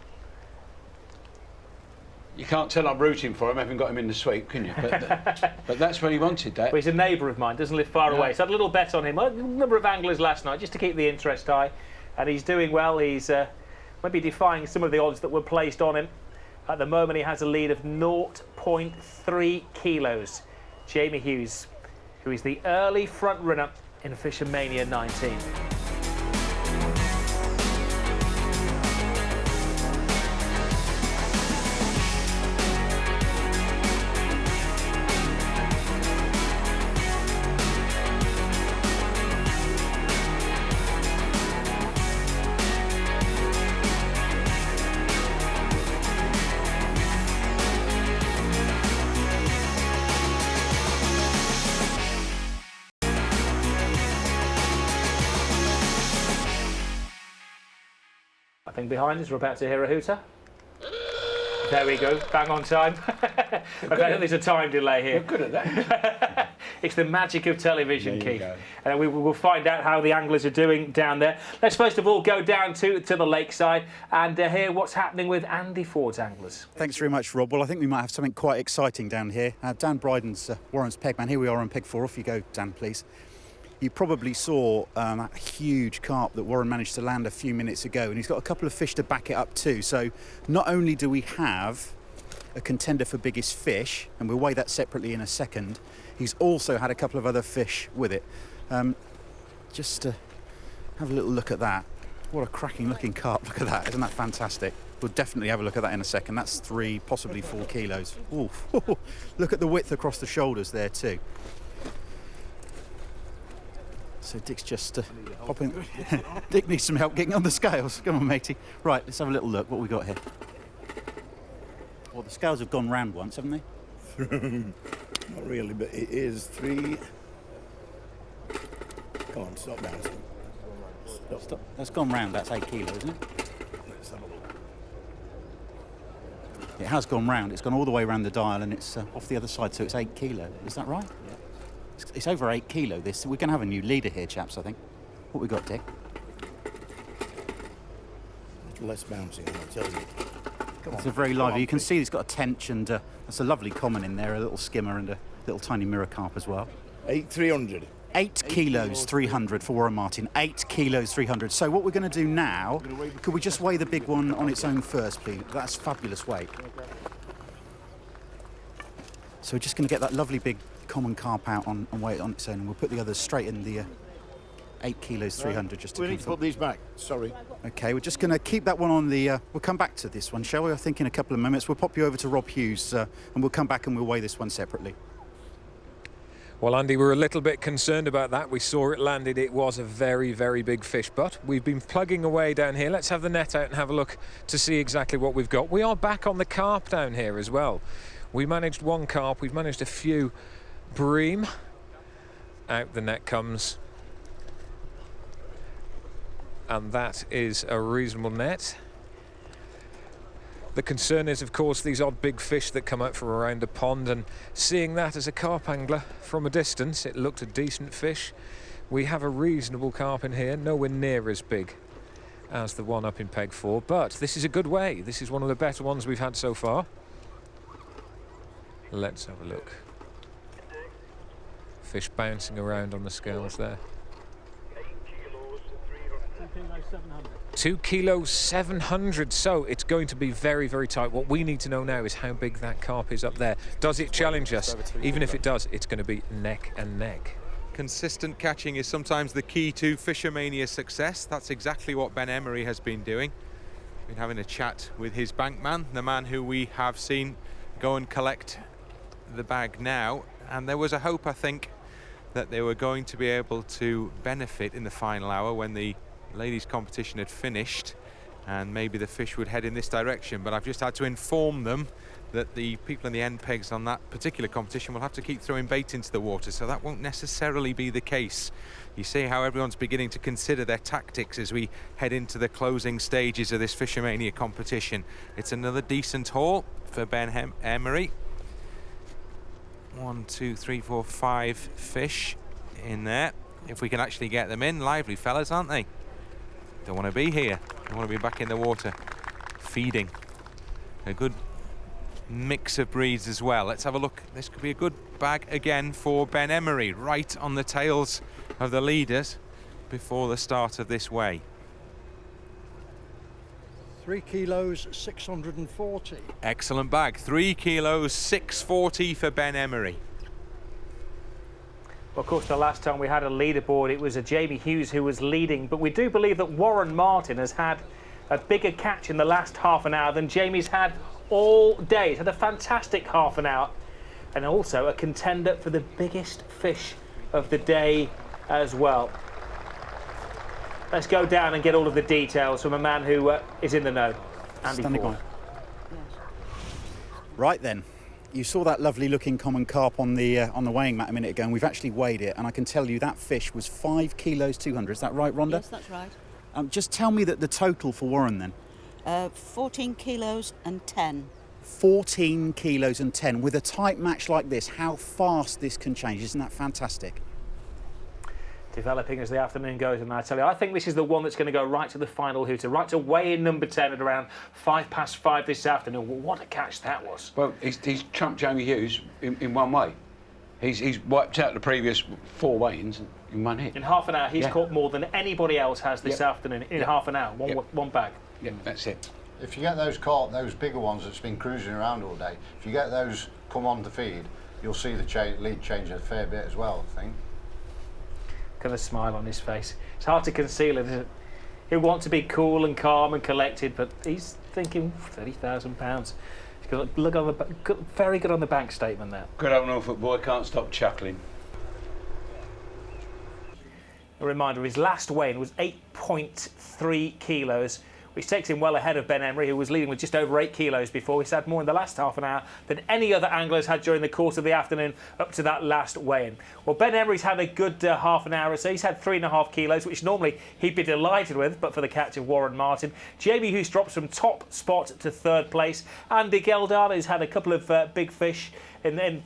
You can't tell I'm rooting for him, having got him in the sweep, can you? But that's what he wanted, that. Well, he's a neighbour of mine, doesn't live far away. So I had a little bet on him. A number of anglers last night, just to keep the interest high. And he's doing well. He's maybe defying some of the odds that were placed on him. At the moment, he has a lead of 0.3 kilos. Jamie Hughes, who is the early front runner in FishOMania 19. Nothing behind us, we're about to hear a hooter. There we go, bang on time. Okay, there's a time delay here. You're good at that. It's the magic of television, There you Keith. go. And we will find out how the anglers are doing down there. Let's first of all go down to the lakeside and hear what's happening with Andy Ford's anglers. Thanks very much, Rob. Well, I think we might have something quite exciting down here. Dan Bryden's Warren's Pegman. Here we are on Peg 4. Off you go, Dan, please. You probably saw a huge carp that Warren managed to land a few minutes ago, and he's got a couple of fish to back it up too. So not only do we have a contender for biggest fish, and we'll weigh that separately in a second, he's also had a couple of other fish with it. Just Have a little look at that. What a cracking looking carp. Look at that. Isn't that fantastic? We'll definitely have a look at that in a second. That's 3, possibly 4 kilos. Ooh. Look at the width across the shoulders there too. So Dick's just popping. Dick needs some help getting on the scales. Come on, matey. Right, let's have a little look. What we got here? Well, the scales have gone round once, haven't they? Not really, but it is 3. Come on, stop bouncing. Stop. That's gone round. That's 8 kilos, isn't it? Let's have a look. It has gone round. It's gone all the way around the dial, and it's off the other side, so it's 8 kilo. Is that right? Yeah. It's over 8 kilo. This. We're going to have a new leader here, chaps. I think. What we got, Dick? A little less bouncing, I tell you. It's a very lively. You can see it's got a tench, and that's a lovely common in there, a little skimmer and a little tiny mirror carp as well. 8,300. 8 kilos 300 for Warren Martin. 8 kilos 300. So what we're going to do now, could we just weigh the big one on its own first, please? That's fabulous weight. So we're just going to get that lovely big common carp out and weigh it on its own, and we'll put the others straight in the 8 kilos 300 just to We need to put these back. Sorry. Okay, we're just going to keep that one on the... we'll come back to this one, shall we? I think in a couple of minutes. We'll pop you over to Rob Hughes and we'll come back and we'll weigh this one separately. Well, Andy, we're a little bit concerned about that. We saw it landed. It was a very, very big fish, but we've been plugging away down here. Let's have the net out and have a look to see exactly what we've got. We are back on the carp down here as well. We managed 1 carp. We've managed a few bream. Out the net comes. And that is a reasonable net. The concern is, of course, these odd big fish that come out from around the pond, and seeing that as a carp angler from a distance, it looked a decent fish. We have a reasonable carp in here, nowhere near as big as the one up in peg 4, but this is a good weigh. This is one of the better ones we've had so far. Let's have a look. Fish bouncing around on the scales there. 2 kilos 700, so it's going to be very, very tight. What we need to know now is how big that carp is up there. Does it challenge us? Even if it does, it's going to be neck and neck. Consistent catching is sometimes the key to FishOMania success. That's exactly what Ben Emery has been doing. Been having a chat with his bankman, the man who we have seen go and collect the bag now. And there was a hope, I think, that they were going to be able to benefit in the final hour when the ladies' competition had finished, and maybe the fish would head in this direction, but I've just had to inform them that the people in the end pegs on that particular competition will have to keep throwing bait into the water, so that won't necessarily be the case. You see how everyone's beginning to consider their tactics as we head into the closing stages of this FishOMania competition. It's another decent haul for Ben Emery. 1, 2, 3, 4, 5 fish in there. If we can actually get them in. Lively fellas, aren't they? Don't want to be here. They want to be back in the water feeding. A good mix of breeds as well. Let's have a look. This could be a good bag again for Ben Emery, right on the tails of the leaders before the start of this weigh. 3 kilos 640. Excellent bag. 3 kilos 640 for Ben Emery. Of course, the last time we had a leaderboard, it was a Jamie Hughes who was leading, but we do believe that Warren Martin has had a bigger catch in the last half an hour than Jamie's had all day. He's had a fantastic half an hour, and also a contender for the biggest fish of the day as well. Let's go down and get all of the details from a man who is in the know, Andy Ford. Right then. You saw that lovely looking common carp on the weighing mat a minute ago, and we've actually weighed it, and I can tell you that fish was 5 kilos 200. Is that right, Rhonda? Yes, that's right. Just tell me the total for Warren then. 14 kilos and 10. 14 kilos and 10. With a tight match like this, how fast this can change. Isn't that fantastic? Developing as the afternoon goes, and I tell you, I think this is the one that's going to go right to the final hooter, right to weigh-in number 10 at around 5:05 this afternoon. Well, what a catch that was. Well, he's trumped Jamie Hughes in one way. He's wiped out the previous 4 weigh-ins in one hit. In half an hour, he's caught more than anybody else has this afternoon. In half an hour, one bag. Yeah, that's it. If you get those carp, those bigger ones that's been cruising around all day, if you get those come on to feed, you'll see the lead change a fair bit as well, I think. Look at the smile on his face. It's hard to conceal it, isn't it? He'll want to be cool and calm and collected, but he's thinking £30,000. He's got look on the very good on the bank statement there. Good old Norfolk boy, can't stop chuckling. A reminder, his last weigh-in was 8.3 kilos, which takes him well ahead of Ben Emery, who was leading with just over 8 kilos before. He's had more in the last half an hour than any other angler has had during the course of the afternoon up to that last weigh-in. Well, Ben Emery's had a good half an hour or so. He's had 3.5 kilos, which normally he'd be delighted with, but for the catch of Warren Martin. Jamie Hughes drops from top spot to third place. Andy Geldar has had a couple of big fish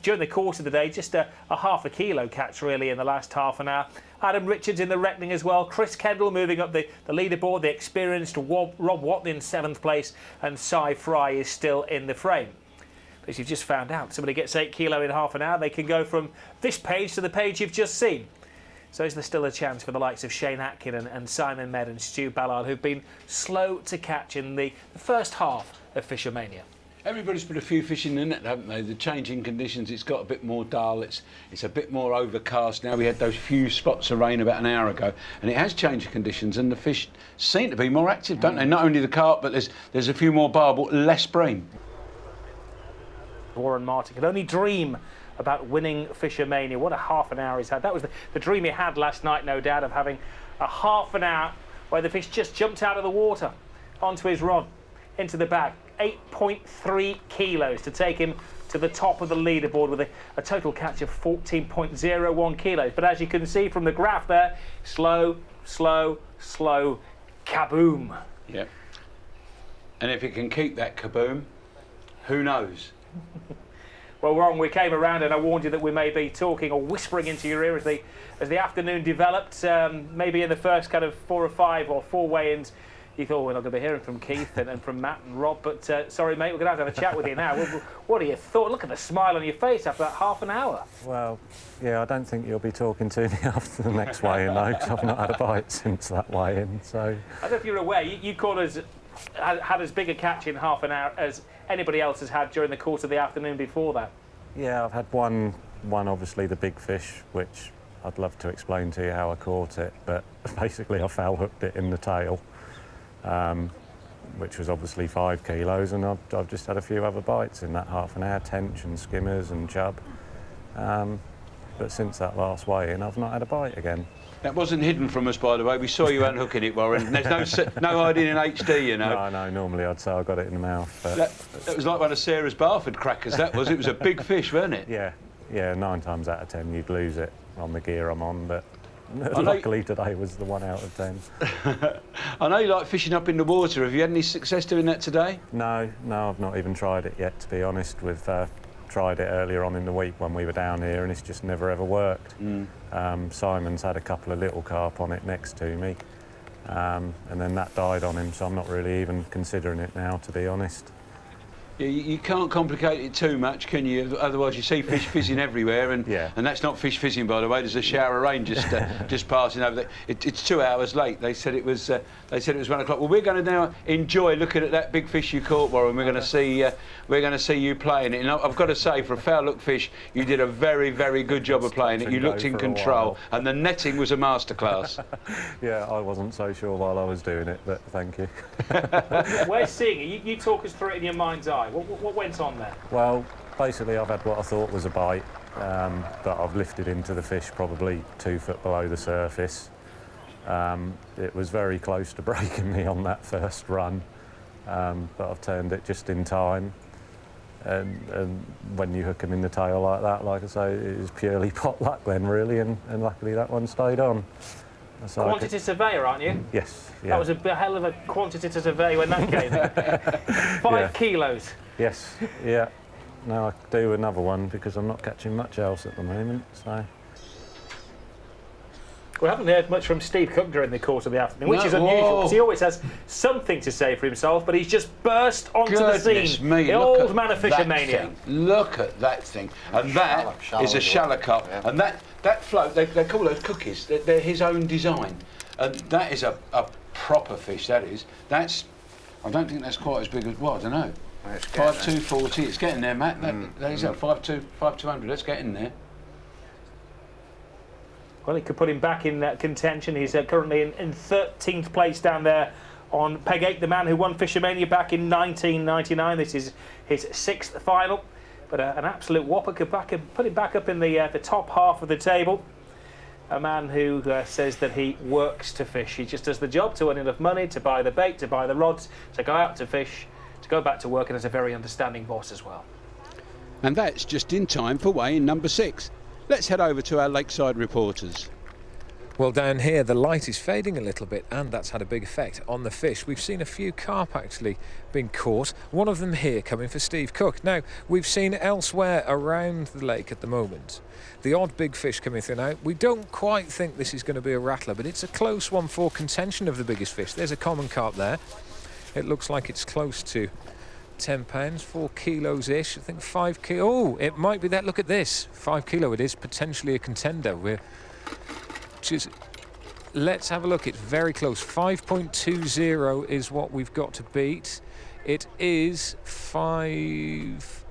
during the course of the day, just a half a kilo catch really in the last half an hour. Adam Richards in the reckoning as well. Chris Kendall moving up the leaderboard. The experienced Rob Watley in 7th place, and Cy Fry is still in the frame. But as you've just found out, somebody gets 8 kilo in half an hour, they can go from this page to the page you've just seen. So is there still a chance for the likes of Shane Atkin and Simon Mead and Stu Ballard, who've been slow to catch in the first half of FishOMania? Everybody's put a few fish in the net, haven't they? The changing conditions, it's got a bit more dull, it's a bit more overcast now. We had those few spots of rain about an hour ago, and it has changed the conditions, and the fish seem to be more active, don't they? Not only the carp, but there's a few more barbel, less bream. Warren Martin could only dream about winning FishOMania. What a half an hour he's had. That was the dream he had last night, no doubt, of having a half an hour where the fish just jumped out of the water onto his rod, into the bag. 8.3 kilos to take him to the top of the leaderboard with a total catch of 14.01 kilos. But as you can see from the graph there, slow, slow, slow, kaboom. Yep. And if it can keep that kaboom, who knows? Well, Ron, we came around and I warned you that we may be talking or whispering into your ear as the afternoon developed. Maybe in the first kind of 4 or 5 or 4 weigh-ins, you thought, we're not going to be hearing from Keith and from Matt and Rob, but sorry, mate, we're going to have a chat with you now. What are your thoughts? Look at the smile on your face after that half an hour. Well, yeah, I don't think you'll be talking to me after the next weigh-in, though, because I've not had a bite since that weigh-in, so... I don't know if you're aware, you called us, had as big a catch in half an hour as anybody else has had during the course of the afternoon before that. Yeah, I've had one obviously the big fish, which I'd love to explain to you how I caught it, but basically I foul hooked it in the tail. Which was obviously 5 kilos, and I've just had a few other bites in that half an hour, tench and skimmers and chub. But since that last weigh-in, I've not had a bite again. That wasn't hidden from us, by the way. We saw you unhooking it, Warren. There's no hiding in HD, you know. No, normally I'd say I got it in the mouth. But that was like one of Sarah's Barford crackers, that was. It was a big fish, wasn't it? Yeah, 9 times out of 10 you'd lose it on the gear I'm on, but luckily today was the 1 out of 10. I know you like fishing up in the water. Have you had any success doing that today? No, I've not even tried it yet, to be honest. We've tried it earlier on in the week when we were down here, and it's just never ever worked. Simon's had a couple of little carp on it next to me, and then that died on him, so I'm not really even considering it now, to be honest. Yeah, you can't complicate it too much, can you? Otherwise, you see fish fizzing everywhere, and that's not fish fizzing, by the way. There's a shower of rain just passing over there. It's 2 hours late. They said it was 1 o'clock. Well, we're going to now enjoy looking at that big fish you caught, Warren. We're going to see you playing it. And I've got to say, for a foul look fish, you did a very, very good job of playing it. You looked in control, and the netting was a masterclass. Yeah, I wasn't so sure while I was doing it, but thank you. We're seeing it. You talk us through it in your mind's eye. What went on there? Well, basically I've had what I thought was a bite, but I've lifted into the fish probably 2 foot below the surface. It was very close to breaking me on that first run, but I've turned it just in time. And when you hook them in the tail like that, like I say, it was purely pot luck then, really, and luckily that one stayed on. So quantity surveyor, aren't you? Yes. Yeah. That was a hell of a quantity to survey when that came. 5 kilos. Yes. Yeah. Now I do another one because I'm not catching much else at the moment. So. We haven't heard much from Steve Cook during the course of the afternoon, which is unusual because he always has something to say for himself, but he's just burst onto the scene. The old man of FishOMania. Look at that thing. And that is a shallow carp. Yeah. And that float, they call those cookies. They're his own design. And that is a proper fish, that is. I don't think that's quite as big as, well, I don't know. 5,240, it's getting there, Matt. That is 5,200, let's get in there. Well, he could put him back in contention. He's currently in 13th place down there on peg 8, the man who won FishOMania back in 1999. This is his 6th final. But an absolute whopper could put him back up in the top half of the table. A man who says that he works to fish. He just does the job to earn enough money, to buy the bait, to buy the rods, to go out to fish, to go back to work, and is a very understanding boss as well. And that's just in time for weigh-in number 6. Let's head over to our lakeside reporters. Well, down here the light is fading a little bit, and that's had a big effect on the fish. We've seen a few carp actually being caught, one of them here coming for Steve Cook. Now, we've seen elsewhere around the lake at the moment the odd big fish coming through. Now, we don't quite think this is going to be a rattler, but it's a close one for contention of the biggest fish. There's a common carp there. It looks like it's close to 10 pounds, 4 kilos ish. I think 5 kilo. Oh, it might be that. Look at this, 5 kilo. It is potentially a contender. Let's have a look. It's very close. 5.20 is what we've got to beat. It is 5.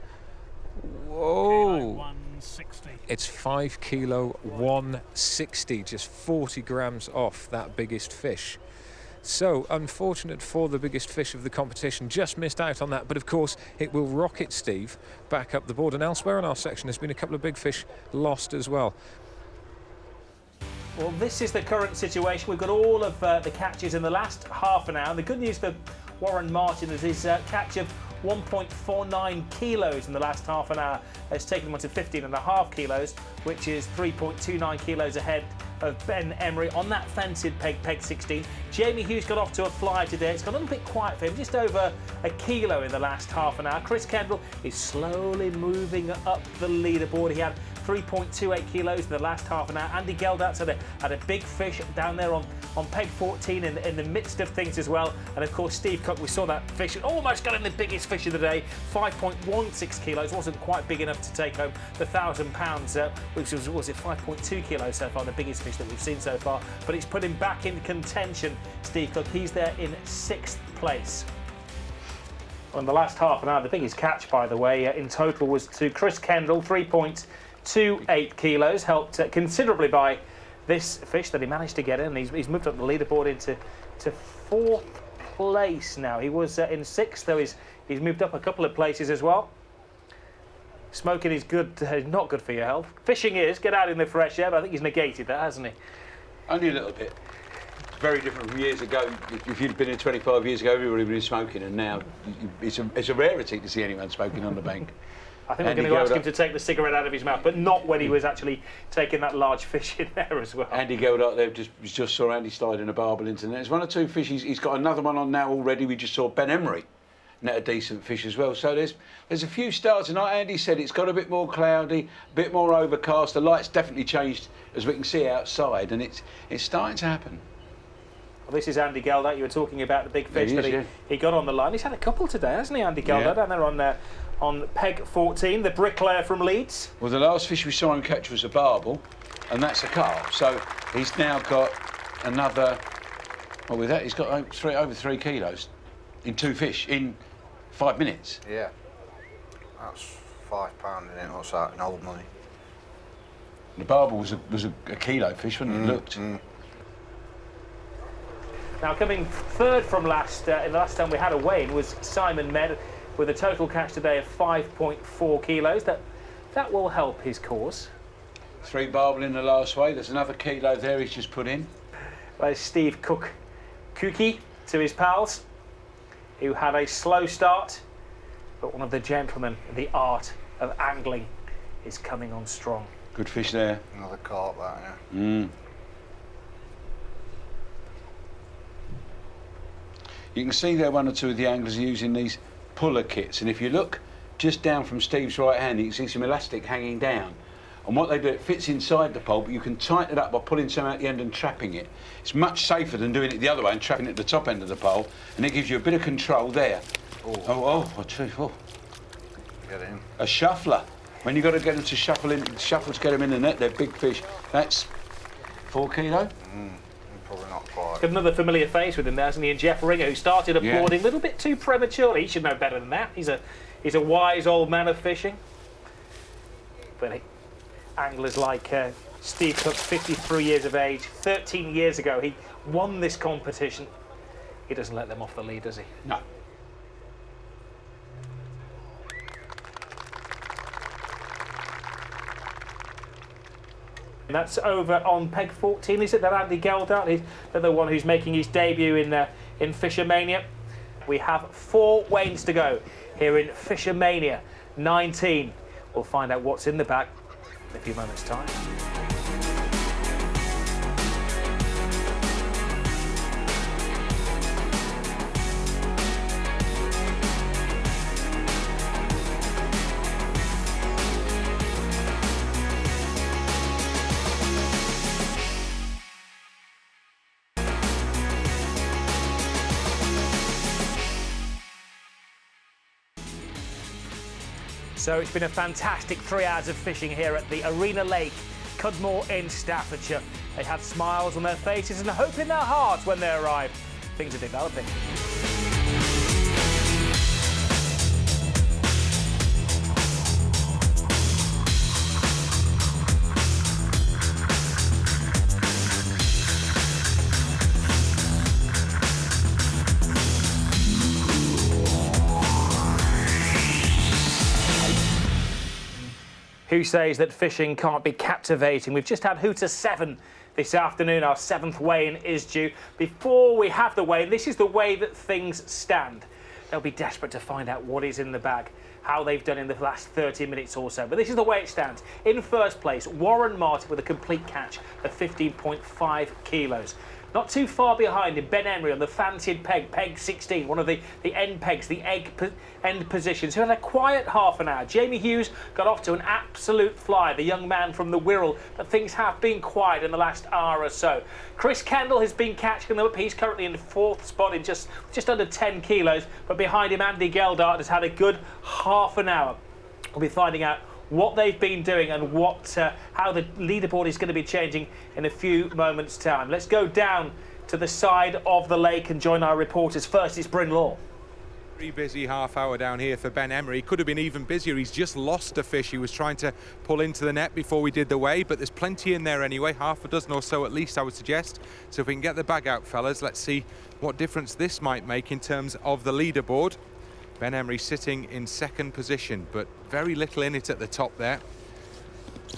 Whoa. 160. It's 5 kilo 160, just 40 grams off that biggest fish. So unfortunate for the biggest fish of the competition, just missed out on that, but of course it will rocket Steve back up the board. And elsewhere in our section there's been a couple of big fish lost as well. Well, this is the current situation. We've got all of the catches in the last half an hour. The good news for Warren Martin is his catch of 1.49 kilos in the last half an hour has taken him on to 15.5 kilos, which is 3.29 kilos ahead of Ben Emery on that fenced peg 16. Jamie Hughes got off to a flyer today. It's gone a little bit quiet for him, just over a kilo in the last half an hour. Chris Kendall is slowly moving up the leaderboard. He had 3.28 kilos in the last half an hour. Andy Geldarts had a big fish down there on peg 14 in the midst of things as well. And of course Steve Cook, we saw that fish, almost got him the biggest fish of the day, 5.16 kilos. Wasn't quite big enough to take home the £1,000, which was it 5.2 kilos so far, the biggest fish that we've seen so far. But it's put him back in contention, Steve Cook. He's there in 6th place. On the last half an hour, the biggest catch, by the way, in total was to Chris Kendall, 3.28 kilos, helped considerably by this fish that he managed to get in. He's moved up the leaderboard into 4th place now. He was in 6th, though he's moved up a couple of places as well. Smoking is good, not good for your health. Fishing is, get out in the fresh air, but I think he's negated that, hasn't he? Only a little bit. It's very different from years ago. If you'd been here 25 years ago, everybody would have been smoking, and now it's a rarity to see anyone smoking on the bank. I think we're going to ask him to take the cigarette out of his mouth, but not when he was actually taking that large fish in there as well. Andy Geldarts there just saw Andy sliding a barbel into there. There's 1 or 2 fish. He's got another one on now already. We just saw Ben Emery net a decent fish as well. So there's a few stars tonight. Andy said it's got a bit more cloudy, a bit more overcast. The light's definitely changed as we can see outside, and it's starting to happen. Well, this is Andy Geldarts. You were talking about the big fish he got on the line. He's had a couple today, hasn't he, Andy Geldarts? Down there on peg 14, the bricklayer from Leeds. Well, the last fish we saw him catch was a barbel, and that's a carp. So he's now got another. Well, with that, he's got over 3 kilos in 2 fish in 5 minutes. Yeah, that's £5 in it. What's that in old money? The barbel was a kilo fish, wasn't it? It looked. Now coming 3rd from last, in the last time we had a weigh-in was Simon Med with a total catch today of 5.4 kilos. That will help his cause. 3 barbel in the last weigh. There's another kilo there he's just put in. There's Steve Cook, Kookie to his pals, who had a slow start, but one of the gentlemen in the art of angling is coming on strong. Good fish there. Another carp, that, yeah. You can see there 1 or 2 of the anglers are using these puller kits, and if you look just down from Steve's right hand, you can see some elastic hanging down. And what they do, it fits inside the pole, but you can tighten it up by pulling some out the end and trapping it. It's much safer than doing it the other way and trapping it at the top end of the pole, and it gives you a bit of control there. Oh. Get in. A shuffler. When you've got to get them to shuffle to get them in the net, they're big fish. That's 4 kilo. Probably not quite. Got another familiar face with him there, hasn't he? And Jeff Ringer, who started applauding a little bit too prematurely. He should know better than that. He's a wise old man of fishing. But anglers like Steve Cook, 53 years of age. 13 years ago, he won this competition. He doesn't let them off the lead, does he? No. And that's over on peg 14, is it? That Andy Geldart is the one who's making his debut in FishOMania. We have 4 weightings to go here in FishOMania 19. We'll find out what's in the bag in a few moments' time. So it's been a fantastic 3 hours of fishing here at the Arena Lake, Cudmore in Staffordshire. They had smiles on their faces and hope in their hearts when they arrived. Things are developing. Who says that fishing can't be captivating? We've just had Hooter 7 this afternoon. Our 7th weigh-in is due. Before we have the weigh-in, this is the way that things stand. They'll be desperate to find out what is in the bag, how they've done in the last 30 minutes or so. But this is the way it stands. In first place, Warren Martin with a complete catch of 15.5 kilos. Not too far behind him, Ben Emery on the fancied peg, peg 16, one of the end pegs, the end positions, who had a quiet half an hour. Jamie Hughes got off to an absolute fly, the young man from the Wirral, but things have been quiet in the last hour or so. Chris Kendall has been catching them up. He's currently in the 4th spot in just under 10 kilos, but behind him, Andy Geldart has had a good half an hour. We'll be finding out what they've been doing and how the leaderboard is going to be changing in a few moments' time. Let's go down to the side of the lake and join our reporters. First is Bryn Law. Very busy half hour down here for Ben Emery. Could have been even busier. He's just lost a fish he was trying to pull into the net before we did the weigh, but there's plenty in there anyway, half a dozen or so at least, I would suggest. So if we can get the bag out, fellas, let's see what difference this might make in terms of the leaderboard. Ben Emery sitting in 2nd position, but very little in it at the top there.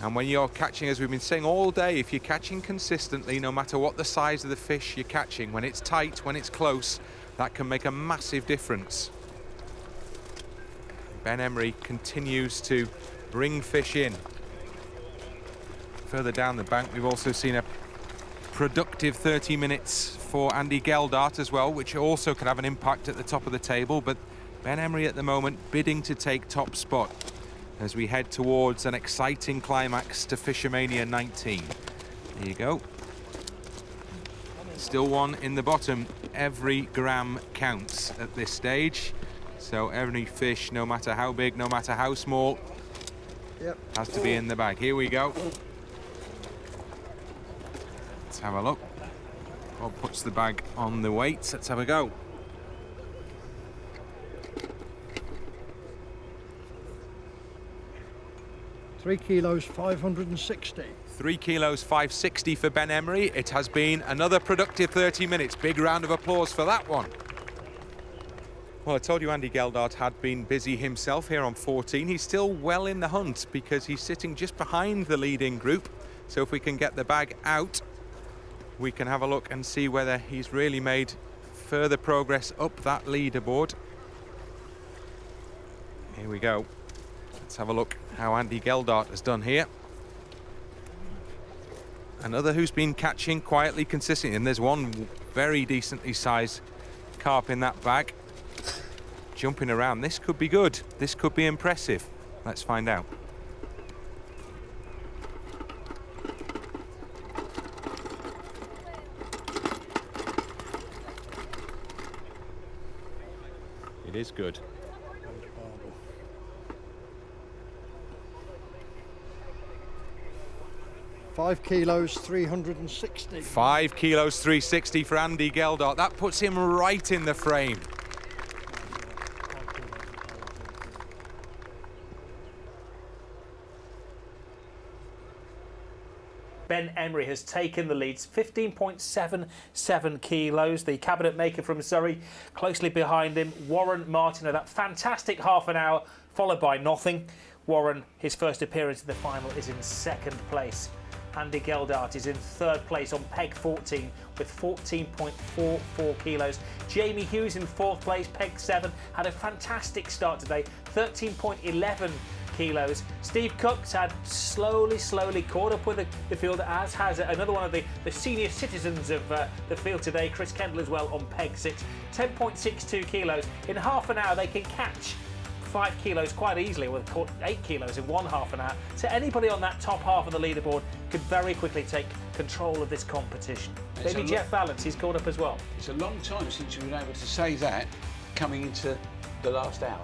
And when you're catching, as we've been saying all day, if you're catching consistently, no matter what the size of the fish you're catching, when it's tight, when it's close, that can make a massive difference. Ben Emery continues to bring fish in. Further down the bank, we've also seen a productive 30 minutes for Andy Geldart as well, which also could have an impact at the top of the table, but Ben Emery at the moment bidding to take top spot as we head towards an exciting climax to FishOMania 19. There you go. Still one in the bottom. Every gram counts at this stage. So every fish, no matter how big, no matter how small, has to be in the bag. Here we go. Let's have a look. Bob puts the bag on the weights. Let's have a go. Three kilos, 560. 3 kilos, 560 for Ben Emery. It has been another productive 30 minutes. Big round of applause for that one. Well, I told you Andy Geldart had been busy himself here on 14. He's still well in the hunt because he's sitting just behind the leading group. So if we can get the bag out, we can have a look and see whether he's really made further progress up that leaderboard. Here we go. Let's have a look how Andy Geldart has done here. Another who's been catching quietly, consistently, and there's one very decently sized carp in that bag. Jumping around. This could be good. This could be impressive. Let's find out. It is good. 5 kilos, 360. 5 kilos, 360 for Andy Geldart. That puts him right in the frame. Ben Emery has taken the lead, 15.77 kilos. The cabinet maker from Surrey closely behind him. Warren Martin of that fantastic half an hour, followed by nothing. Warren, his first appearance in the final, is in second place. Andy Geldart is in third place on peg 14 with 14.44 kilos. Jamie Hughes in fourth place, peg 7, had a fantastic start today, 13.11 kilos. Steve Cook's had slowly caught up with the field, as has another one of the senior citizens of the field today, Chris Kendall, as well on peg 6, 10.62 kilos. In half an hour they can catch 5 kilos quite easily, with caught 8 kilos in one half an hour. So anybody on that top half of the leaderboard could very quickly take control of this competition. Maybe Jeff Valence, he's caught up as well. It's a long time since you've been able to say that coming into the last hour.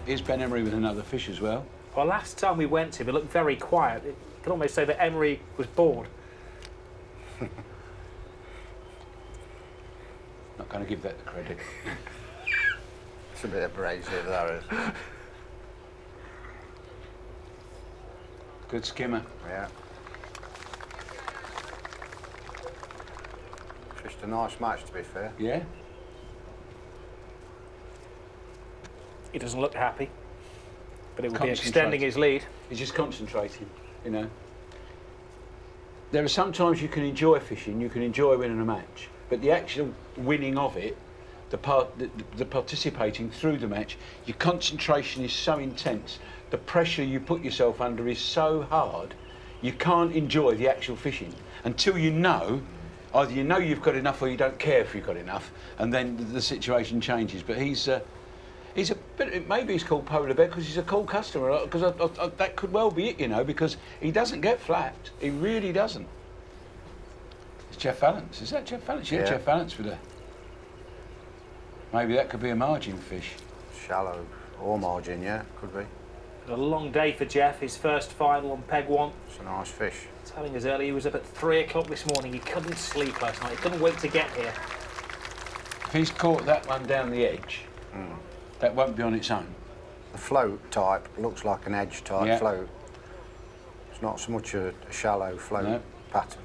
Here's Ben Emery with another fish as well. Well, last time we went to him, it looked very quiet. You could almost say that Emery was bored. Not going to give that the credit. It's a bit abrasive, that is. Good skimmer. Yeah. Just a nice match, to be fair. Yeah. He doesn't look happy, but it would be extending his lead. He's just concentrating, you know. There are sometimes you can enjoy fishing, you can enjoy winning a match, but the actual winning of it, the participating through the match, your concentration is so intense, the pressure you put yourself under is so hard, you can't enjoy the actual fishing until you know, either you know you've got enough or you don't care if you've got enough, and then the situation changes. But he's a bit, maybe he's called Polar Bear because he's a cool customer, because that could well be it, you know, because he doesn't get flapped, he really doesn't. It's Jeff Valence, is that Jeff Valence? Yeah, Jeff Valence with a... Maybe that could be a margin fish. Shallow or margin, yeah, could be. A long day for Jeff, his first final on peg 1. It's a nice fish. Telling us earlier he was up at 3 o'clock this morning. He couldn't sleep last night, he couldn't wait to get here. If he's caught that one down the edge, that won't be on its own. The float type looks like an edge type float. It's not so much a shallow float pattern.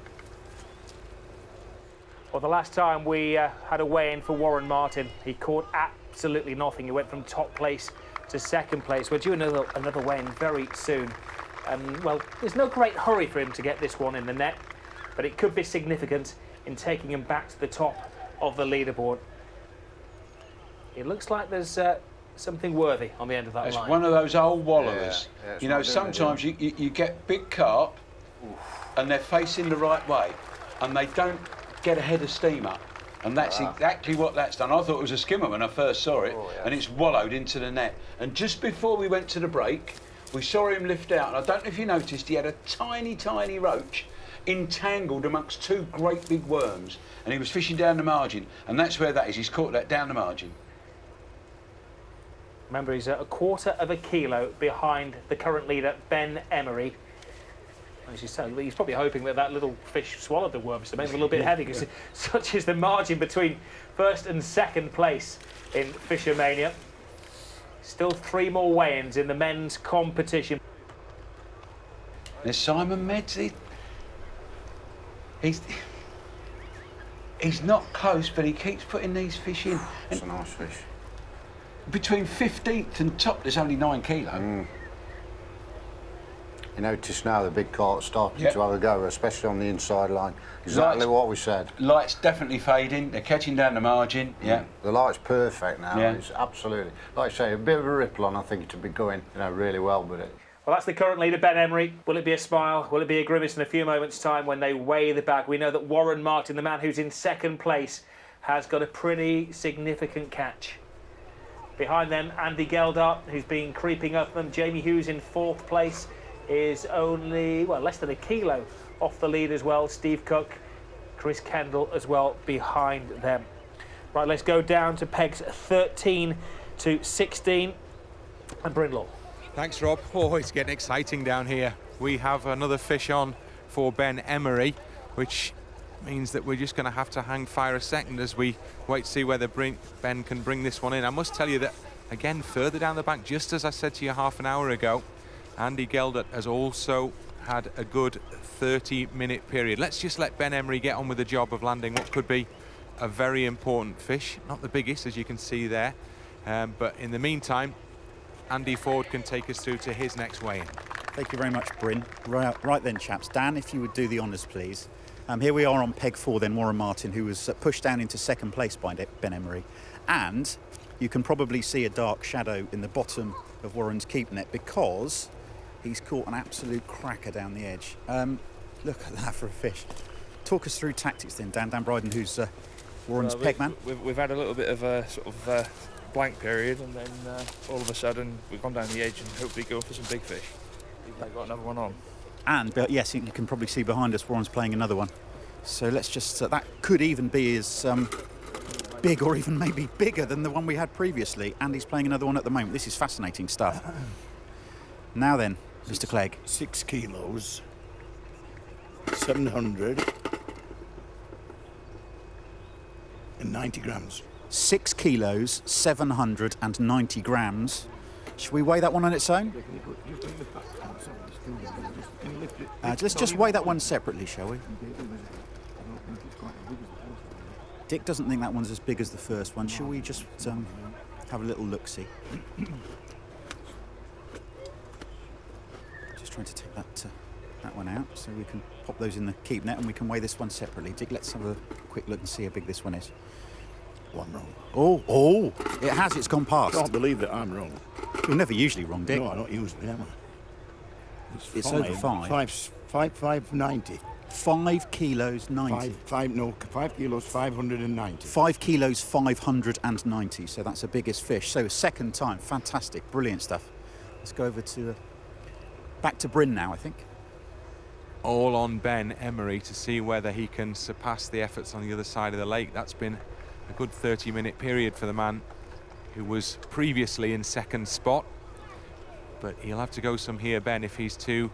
Well, the last time we had a weigh-in for Warren Martin, he caught absolutely nothing. He went from top place to second place. We're due another weigh-in very soon. Well, there's no great hurry for him to get this one in the net, but it could be significant in taking him back to the top of the leaderboard. It looks like there's something worthy on the end of that line. It's one of those old wallowers. Yeah, you know, sometimes you get big carp and they're facing the right way and they don't get a head of steam up, and that's exactly what that's done. I thought it was a skimmer when I first saw it, and it's wallowed into the net. And just before we went to the break, we saw him lift out, and I don't know if you noticed, he had a tiny roach entangled amongst 2 great big worms, and he was fishing down the margin, and that's where that is. He's caught that down the margin. Remember, he's a quarter of a kilo behind the current leader, Ben Emery. As you say, he's probably hoping that that little fish swallowed the worm, so maybe a little bit heavy, because such is the margin between first and second place in FishOMania. Still 3 more weigh-ins in the men's competition. There's Simon Meds. He's not close, but he keeps putting these fish in. It's a nice fish. Between 15th and top, there's only 9 kilo. You notice now the big carp starting to have a go, especially on the inside line. Exactly what we said. Light's definitely fading. They're catching down the margin. Yeah. The light's perfect now. Yeah. It's absolutely, like I say, a bit of a ripple on. I think it would be going, you know, really well with it. Well, that's the current leader, Ben Emery. Will it be a smile? Will it be a grimace in a few moments' time when they weigh the bag? We know that Warren Martin, the man who's in second place, has got a pretty significant catch. Behind them, Andy Geldart, who's been creeping up them. Jamie Hughes in fourth place is only, well, less than a kilo off the lead as well. Steve Cook, Chris Kendall as well behind them. Right, let's go down to pegs 13 to 16. And Brindle. Thanks, Rob. Oh, it's getting exciting down here. We have another fish on for Ben Emery, which means that we're just going to have to hang fire a second as we wait to see whether Ben can bring this one in. I must tell you that, again, further down the bank, just as I said to you half an hour ago, Andy Geldart has also had a good 30-minute period. Let's just let Ben Emery get on with the job of landing what could be a very important fish. Not the biggest, as you can see there, but in the meantime, Andy Ford can take us through to his next weigh-in. Thank you very much, Bryn. Right then, chaps. Dan, if you would do the honours, please. Here we are on peg 4 then, Warren Martin, who was pushed down into second place by Ben Emery. And you can probably see a dark shadow in the bottom of Warren's keep net because he's caught an absolute cracker down the edge. Look at that for a fish. Talk us through tactics then, Dan. Dan Bryden, who's Warren's peg man. We've had a little bit of a sort of blank period, and then all of a sudden we've gone down the edge and hopefully go for some big fish. They've got another one on. And yes, you can probably see behind us Warren's playing another one. So let's just, that could even be as big or even maybe bigger than the one we had previously. And he's playing another one at the moment. This is fascinating stuff. Now then, Mr. Clegg. 6 kilos, 790 grams. 6 kilos, 790 grams. Should we weigh that one on its own? Let's just weigh that one separately, shall we? Dick doesn't think that one's as big as the first one. Shall we just have a little look-see? Just trying to take that one out so we can pop those in the keep net and we can weigh this one separately. Dick, let's have a quick look and see how big this one is. One wrong. Oh, it has, it's gone past. I can't believe that I'm wrong. You're never usually wrong, Dick. No, I don't usually, am I? It's over 5. 590. 5 kilos 90. 5 kilos 590. 5 kilos 590. So that's the biggest fish. So second time, fantastic, brilliant stuff. Let's go over to back to Bryn now, I think. All on Ben Emery to see whether he can surpass the efforts on the other side of the lake. That's been a good 30-minute period for the man who was previously in second spot. But he'll have to go some here, Ben, if he's to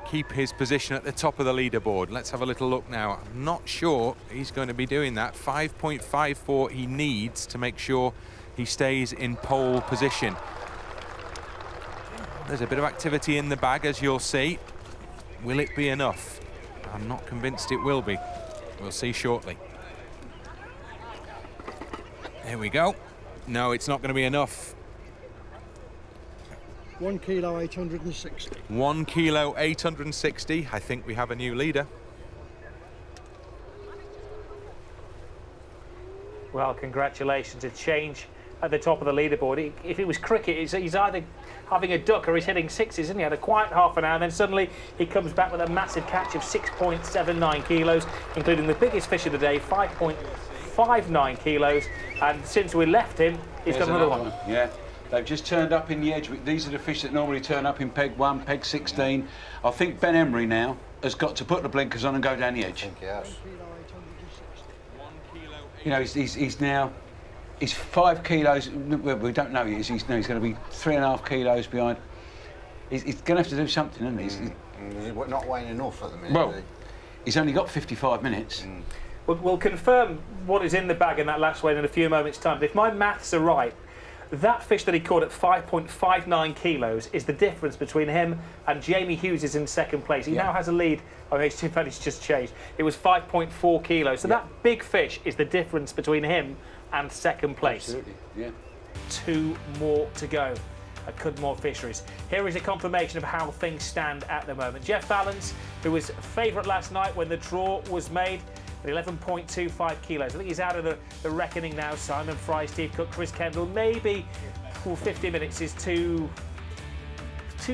keep his position at the top of the leaderboard. Let's have a little look now. I'm not sure he's going to be doing that. 5.54 he needs to make sure he stays in pole position. There's a bit of activity in the bag, as you'll see. Will it be enough? I'm not convinced it will be. We'll see shortly. There we go. No, it's not going to be enough. 1 kilo 860. 1 kilo 860. I think we have a new leader. Well, congratulations. A change at the top of the leaderboard. If it was cricket, he's either having a duck or he's hitting sixes, isn't he? Had a quiet half an hour, and then suddenly he comes back with a massive catch of 6.79 kilos, including the biggest fish of the day, 5.59 kilos. And since we left him, he's got another one. Yeah. They've just turned up in the edge. These are the fish that normally turn up in peg 1, peg 16. I think Ben Emery now has got to put the blinkers on and go down the edge. Yes. You know, he's now, he's 5 kilos, we don't know yet, he's going to be 3.5 kilos behind. He's going to have to do something, isn't he? He's not weighing enough at the minute. Well, he's only got 55 minutes. We'll confirm what is in the bag in that last weigh in a few moments' time. But if my maths are right, that fish that he caught at 5.59 kilos is the difference between him and Jamie Hughes is in second place. He now has a lead. Oh, in fact, it's just changed. It was 5.4 kilos. So that big fish is the difference between him and second place. Absolutely, yeah. 2 more to go at Cudmore Fisheries. Here is a confirmation of how things stand at the moment. Jeff Valens, who was favourite last night when the draw was made, at 11.25 kilos. I think he's out of the reckoning now. Simon Fry, Steve Cook, Chris Kendall. Maybe 50 minutes is too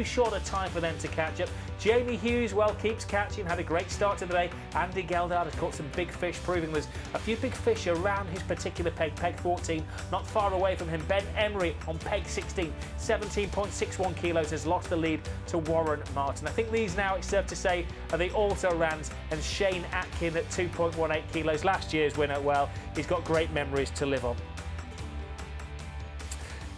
short a time for them to catch up. Jamie Hughes, well, keeps catching, had a great start to the day. Andy Geldard has caught some big fish, proving there's a few big fish around his particular peg, peg 14, not far away from him. Ben Emery on peg 16, 17.61 kilos, has lost the lead to Warren Martin. I think these now, it's safe to say, are the also-rans, and Shane Atkin at 2.18 kilos, last year's winner. Well, he's got great memories to live on.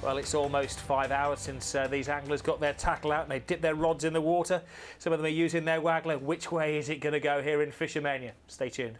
Well, it's almost 5 hours since these anglers got their tackle out and they dipped their rods in the water. Some of them are using their waggler. Which way is it going to go here in FishOMania? Stay tuned.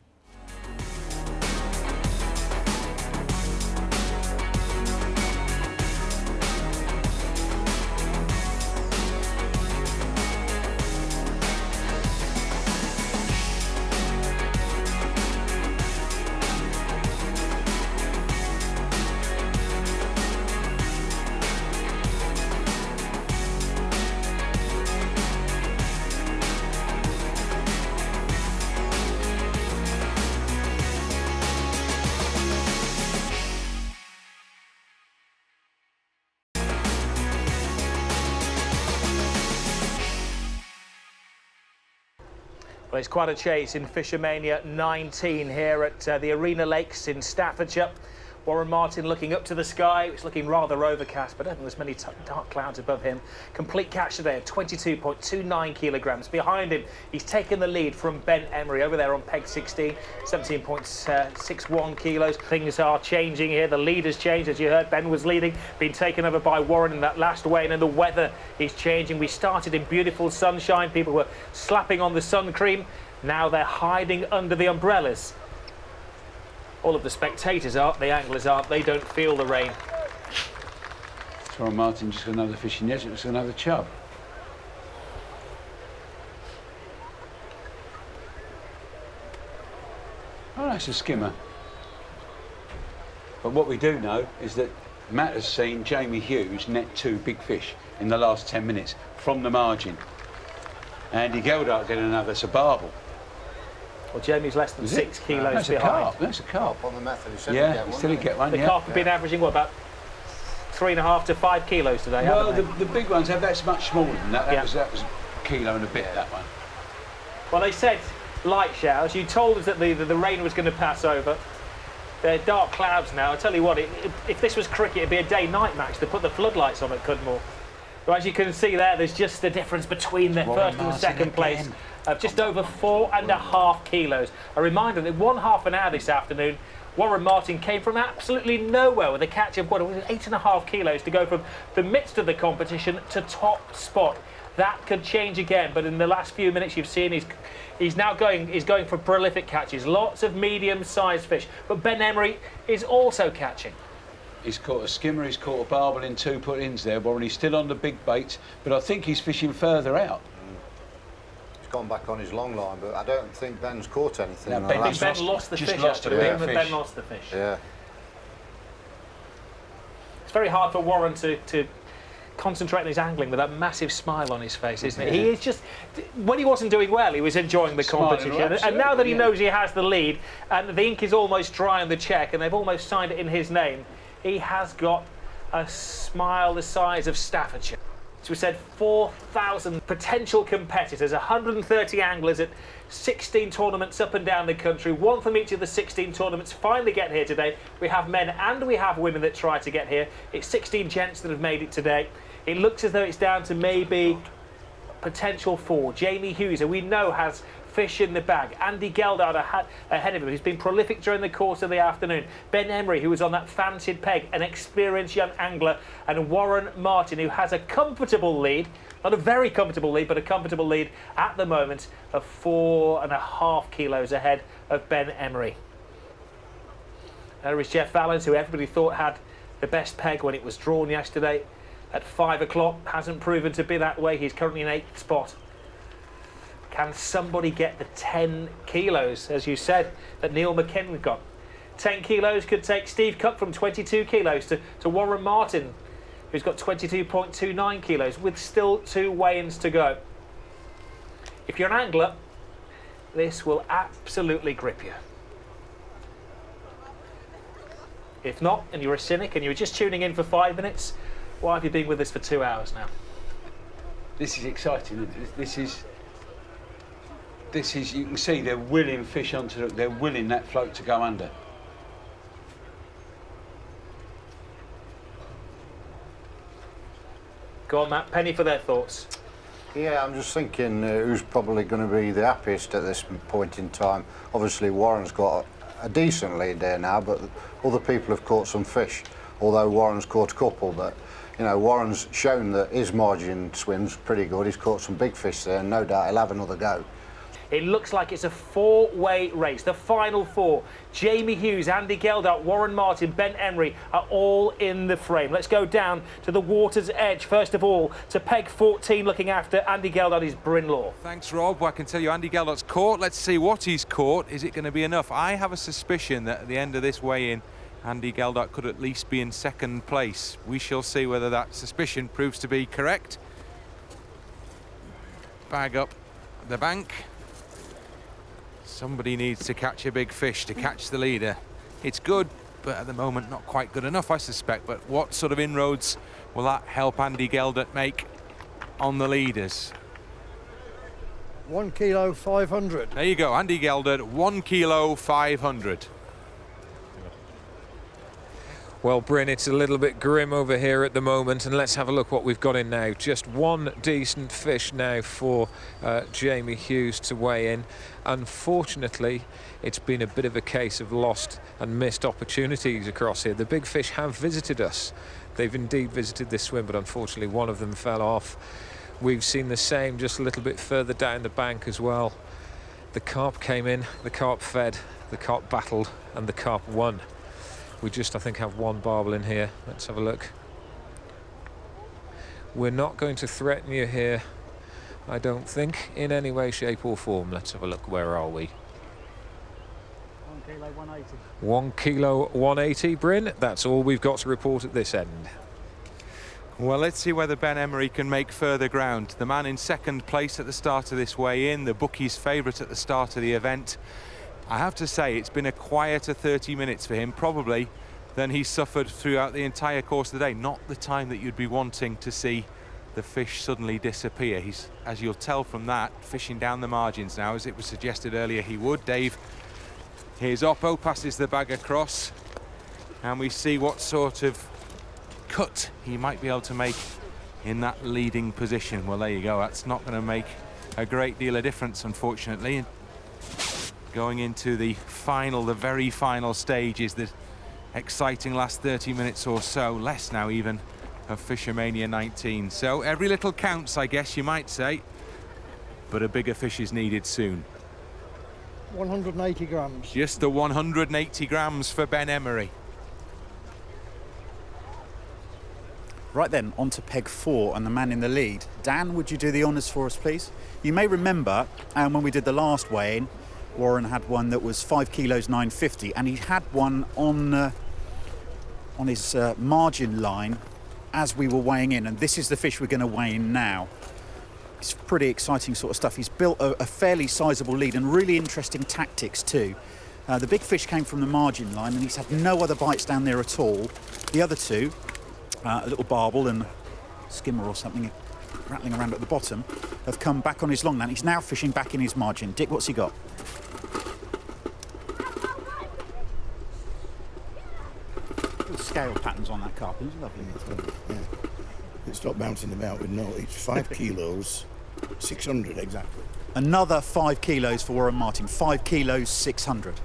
Well, it's quite a chase in FishOMania 19 here at the Arena Lakes in Staffordshire. Warren Martin looking up to the sky. It's looking rather overcast, but I don't think there's many dark clouds above him. Complete catch today at 22.29 kilograms. Behind him, he's taken the lead from Ben Emery over there on peg 16, 17.61 kilos. Things are changing here. The lead has changed. As you heard, Ben was leading, been taken over by Warren in that last weigh-in, and the weather is changing. We started in beautiful sunshine. People were slapping on the sun cream. Now they're hiding under the umbrellas. All of the spectators aren't, the anglers aren't, they don't feel the rain. Warren Martin just got another fish in the edge, it's another chub. Oh, that's a skimmer. But what we do know is that Matt has seen Jamie Hughes net 2 big fish in the last 10 minutes from the margin. Andy Geldart getting another, it's a barbel. Well, Jamie's less than 6 kilos that's behind. A carp. That's a carp. On the method, he said he still didn't get one. The carp have been averaging, what, about 3.5 to 5 kilos today, well, haven't the big ones have, that's much smaller than that. That was a kilo and a bit, that one. Well, they said light showers. You told us that the rain was going to pass over. They're dark clouds now. I tell you what, if this was cricket, it'd be a day-night match to put the floodlights on at Cudmore. So as you can see there, there's just a difference between the first and second place of just over 4.5 kilos. A reminder that 1/2 an hour this afternoon, Warren Martin came from absolutely nowhere with a catch of, what, it was 8.5 kilos to go from the midst of the competition to top spot. That could change again, but in the last few minutes you've seen he's going for prolific catches, lots of medium-sized fish. But Ben Emery is also catching. He's caught a skimmer, he's caught a barbel in 2 put-ins there, Warren. He's still on the big baits, but I think he's fishing further out. He's gone back on his long line, but I don't think Ben's caught anything. No, Ben lost the fish. Ben lost the fish. Yeah. It's very hard for Warren to concentrate on his angling with that massive smile on his face, isn't it? He is just, when he wasn't doing well, he was enjoying the competition. And now that he knows he has the lead, and the ink is almost dry on the cheque, and they've almost signed it in his name, he has got a smile the size of Staffordshire. So we said 4,000 potential competitors, 130 anglers at 16 tournaments up and down the country, one from each of the 16 tournaments finally get here today. We have men and we have women that try to get here. It's 16 gents that have made it today. It looks as though it's down to maybe potential 4. Jamie Hughes, who we know has fish in the bag. Andy Geldart ahead of him, who's been prolific during the course of the afternoon. Ben Emery, who was on that fancied peg, an experienced young angler. And Warren Martin, who has a comfortable lead, not a very comfortable lead, but a comfortable lead at the moment of 4.5 kilos ahead of Ben Emery. There is Jeff Valance, who everybody thought had the best peg when it was drawn yesterday at 5 o'clock. Hasn't proven to be that way. He's currently in 8th spot. Can somebody get the 10 kilos, as you said, that Neil McKinnon got? 10 kilos could take Steve Cup from 22 kilos to Warren Martin, who's got 22.29 kilos, with still 2 weigh-ins to go. If you're an angler, this will absolutely grip you. If not, and you're a cynic and you're just tuning in for 5 minutes, why have you been with us for 2 hours now? This is exciting. This is, you can see they're willing fish onto they're willing that float to go under. Go on, Matt. Penny for their thoughts. Yeah, I'm just thinking who's probably going to be the happiest at this point in time. Obviously, Warren's got a decent lead there now, but other people have caught some fish, although Warren's caught a couple. But, you know, Warren's shown that his margin swim's pretty good. He's caught some big fish there, and no doubt he'll have another go. It looks like it's a 4-way race. The final 4, Jamie Hughes, Andy Geldart, Warren Martin, Ben Emery, are all in the frame. Let's go down to the water's edge. First of all, to peg 14, looking after Andy Geldart is Brynlaw. Thanks, Rob. Well, I can tell you Andy Geldart's caught. Let's see what he's caught. Is it going to be enough? I have a suspicion that at the end of this weigh-in, Andy Geldart could at least be in 2nd place. We shall see whether that suspicion proves to be correct. Bag up the bank. Somebody needs to catch a big fish to catch the leader. It's good, but at the moment not quite good enough, I suspect. But what sort of inroads will that help Andy Geldart make on the leaders? 1 kilo 500. There you go, Andy Gelderd, 1 kilo 500. Well, Bryn, it's a little bit grim over here at the moment, and let's have a look what we've got in now. Just one decent fish now for Jamie Hughes to weigh in. Unfortunately, it's been a bit of a case of lost and missed opportunities across here. The big fish have visited us. They've indeed visited this swim, but unfortunately one of them fell off. We've seen the same just a little bit further down the bank as well. The carp came in, the carp fed, the carp battled, and the carp won. We just, I think, have one barbel in here. Let's have a look. We're not going to threaten you here, I don't think, in any way, shape or form. Let's have a look. Where are we? 1 kilo 180. 1 kilo 180, Bryn. That's all we've got to report at this end. Well, let's see whether Ben Emery can make further ground. The man in second place at the start of this weigh-in, the bookies' favourite at the start of the event. I have to say, it's been a quieter 30 minutes for him, probably, than he suffered throughout the entire course of the day. Not the time that you'd be wanting to see the fish suddenly disappear. He's, as you'll tell from that, fishing down the margins now, as it was suggested earlier he would. Dave, here's Oppo, passes the bag across, and we see what sort of cut he might be able to make in that leading position. Well, there you go. That's not going to make a great deal of difference, unfortunately. Going into the final, the very final stage is the exciting last 30 minutes or so, less now even, of FishOMania 19. So every little counts, I guess you might say, but a bigger fish is needed soon. 180 grams. Just the 180 grams for Ben Emery. Right then, on to peg 4 and the man in the lead. Dan, would you do the honours for us, please? You may remember when we did the last weigh-in, Warren had one that was 5 kilos 950, and he had one on his margin line as we were weighing in, and this is the fish we're going to weigh in now. It's pretty exciting sort of stuff. He's built a fairly sizable lead and really interesting tactics too. The big fish came from the margin line, and he's had no other bites down there at all. The other two, a little barbel and skimmer or something rattling around at the bottom, have come back on his long line. He's now fishing back in his margin. Dick, what's he got? Scale patterns on that carp. It's lovely. Yeah. It stopped bouncing about with no. It's 5 kilos 600 exactly. Another 5 kilos for Warren Martin. 5 kilos 600.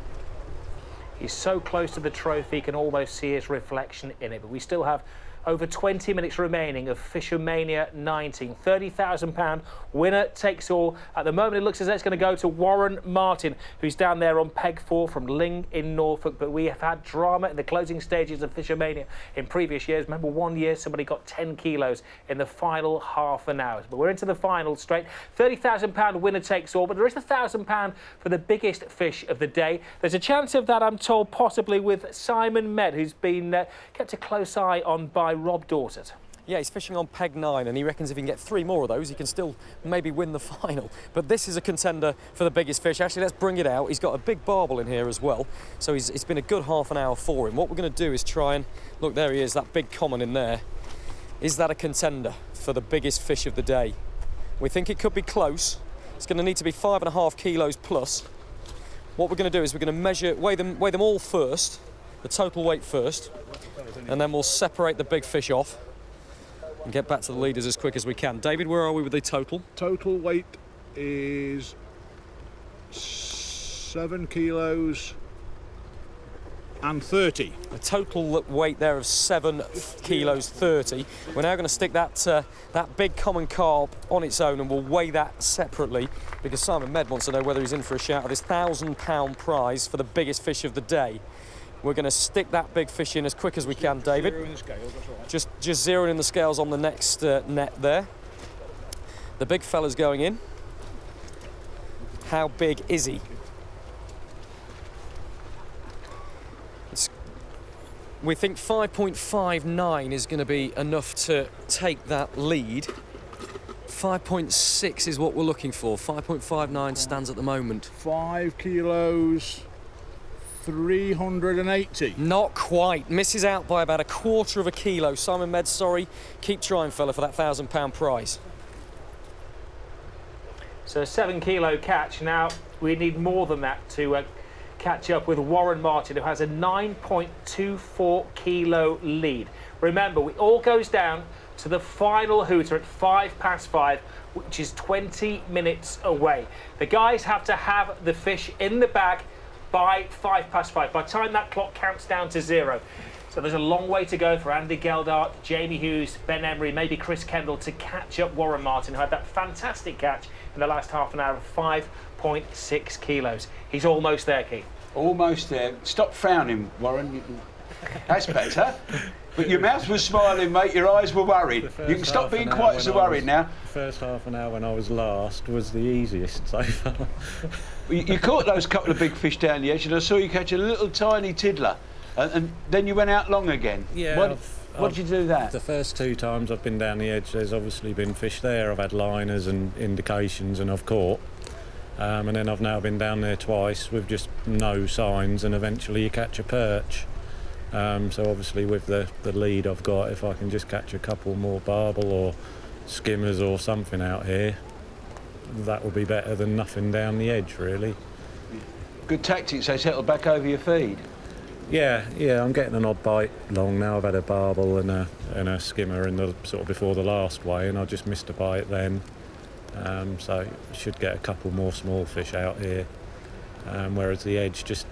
He's so close to the trophy, he can almost see his reflection in it. But we still have over 20 minutes remaining of FishOMania 19. £30,000 winner takes all. At the moment, it looks as though it's going to go to Warren Martin, who's down there on peg 4 from Ling in Norfolk. But we have had drama in the closing stages of FishOMania in previous years. Remember, one year somebody got 10 kilos in the final half an hour. But we're into the final straight. £30,000 winner takes all. But there is £1,000 for the biggest fish of the day. There's a chance of that, I'm told, possibly with Simon Med, who's been kept a close eye on by Rob Dorset. Yeah, he's fishing on peg 9, and he reckons if he can get 3 more of those, he can still maybe win the final. But this is a contender for the biggest fish. Actually, let's bring it out. He's got a big barbel in here as well, so it's been a good half an hour for him. What we're going to do is try and... Look, there he is, that big common in there. Is that a contender for the biggest fish of the day? We think it could be close. It's going to need to be 5.5 kilos plus. What we're going to do is we're going to weigh them all first, the total weight first, and then we'll separate the big fish off and get back to the leaders as quick as we can. David, where are we with the total? Total weight is 7 kilos and 30. A total weight there of 7 kilos 30. We're now going to stick that big common carp on its own, and we'll weigh that separately, because Simon Med wants to know whether he's in for a shout of this £1,000 prize for the biggest fish of the day. We're going to stick that big fish in as quick as we can, David. Zeroing the scales, that's all right. Just zeroing in the scales on the next net there. The big fella's going in. How big is he? We think 5.59 is going to be enough to take that lead. 5.6 is what we're looking for. 5.59 stands at the moment. 5 kilos 380. Not quite. Misses out by about 1/4 of a kilo. Simon Med, sorry. Keep trying, fella, for that £1,000 prize. So a 7 kilo catch. Now we need more than that to catch up with Warren Martin, who has a 9.24 kilo lead. Remember, it all goes down to the final hooter at 5:05, which is 20 minutes away. The guys have to have the fish in the bag by 5:05. By the time that clock counts down to 0. So there's a long way to go for Andy Geldart, Jamie Hughes, Ben Emery, maybe Chris Kendall to catch up Warren Martin, who had that fantastic catch in the last half an hour of 5.6 kilos. He's almost there, Keith. Almost there. Stop frowning, Warren. That's better. But your mouth was smiling, mate. Your eyes were worried. You can stop being quite so worried now. The first half an hour when I was last was the easiest so far. You caught those couple of big fish down the edge, and I saw you catch a little tiny tiddler. And then you went out long again. Yeah. Why did you do that? The first 2 times I've been down the edge, there's obviously been fish there. I've had liners and indications, and I've caught. And then I've now been down there twice with just no signs, and eventually you catch a perch. So obviously with the lead I've got, if I can just catch a couple more barbel or skimmers or something out here, that will be better than nothing down the edge, really. Good tactics, they settle back over your feed. Yeah, I'm getting an odd bite long now. I've had a barbel and a skimmer in the sort of before the last weigh, and I just missed a bite then. So I should get a couple more small fish out here, whereas the edge just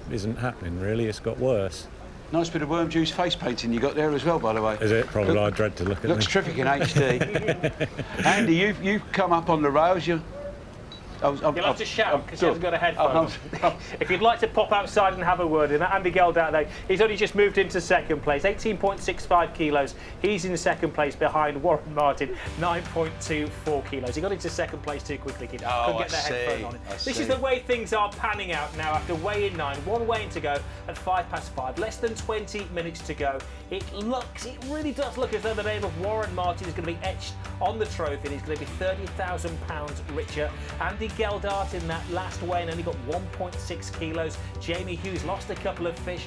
isn't happening really. It's got worse. Nice bit of worm juice face painting you got there as well, by the way. Is it? Probably I dread to look at it. Looks terrific in HD. Andy, you've come up on the rails. You'll have to shout because he hasn't got a headphone. If you'd like to pop outside and have a word in, Andy Geldart there, he's only just moved into second place, 18.65 kilos. He's in second place behind Warren Martin, 9.24 kilos. He got into second place too quickly. Couldn't get the headphone on. This is the way things are panning out now after weigh-in 9. 1 weigh-in to go at 5:05. Less than 20 minutes to go. It really does look as though the name of Warren Martin is going to be etched on the trophy. He's going to be £30,000 richer. Andy Geldart in that last weigh-in only got 1.6 kilos. Jamie Hughes lost a couple of fish,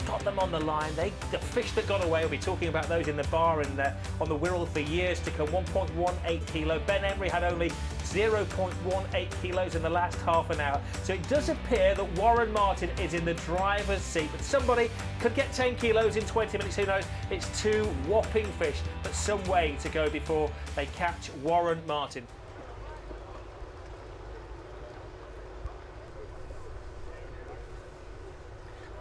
got them on the line. The fish that got away, we'll be talking about those in the bar and on the Wirral for years to come. 1.18 kilo. Ben Emery had only 0.18 kilos in the last half an hour. So it does appear that Warren Martin is in the driver's seat, but somebody could get 10 kilos in 20 minutes, who knows? It's 2 whopping fish, but some way to go before they catch Warren Martin.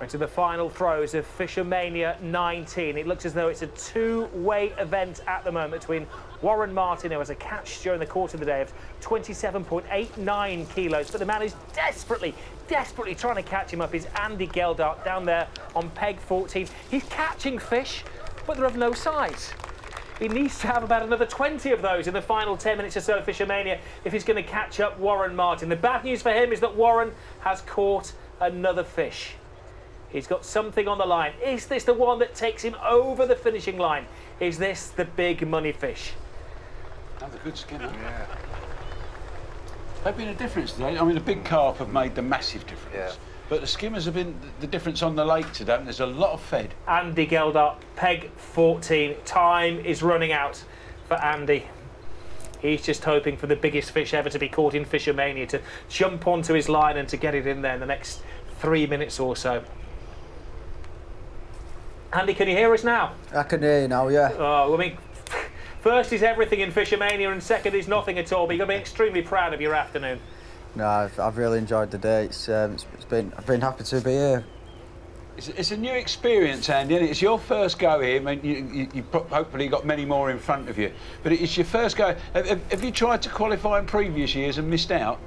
To the final throws of FishOMania 19. It looks as though it's a 2-way event at the moment between Warren Martin, who has a catch during the course of the day of 27.89 kilos, but the man who's desperately trying to catch him up is Andy Geldart down there on peg 14. He's catching fish, but they're of no size. He needs to have about another 20 of those in the final 10 minutes or so of FishOMania if he's going to catch up Warren Martin. The bad news for him is that Warren has caught another fish. He's got something on the line. Is this the one that takes him over the finishing line? Is this the big money fish? Another good skinner. Yeah. They've been a difference today. I mean, the big carp have made the massive difference. Yeah. But the skimmers have been the difference on the lake today. There's a lot of fed. Andy Geldart, peg 14. Time is running out for Andy. He's just hoping for the biggest fish ever to be caught in FishOMania, to jump onto his line and to get it in there in the next 3 minutes or so. Andy, can you hear us now? I can hear you now, yeah. Oh, I mean, first is everything in FishOMania and second is nothing at all, but you're going to be extremely proud of your afternoon. No, I've really enjoyed the day. I've been happy to be here. It's a new experience, Andy, and it's your first go here. I mean, you hopefully got many more in front of you, but it's your first go. Have you tried to qualify in previous years and missed out?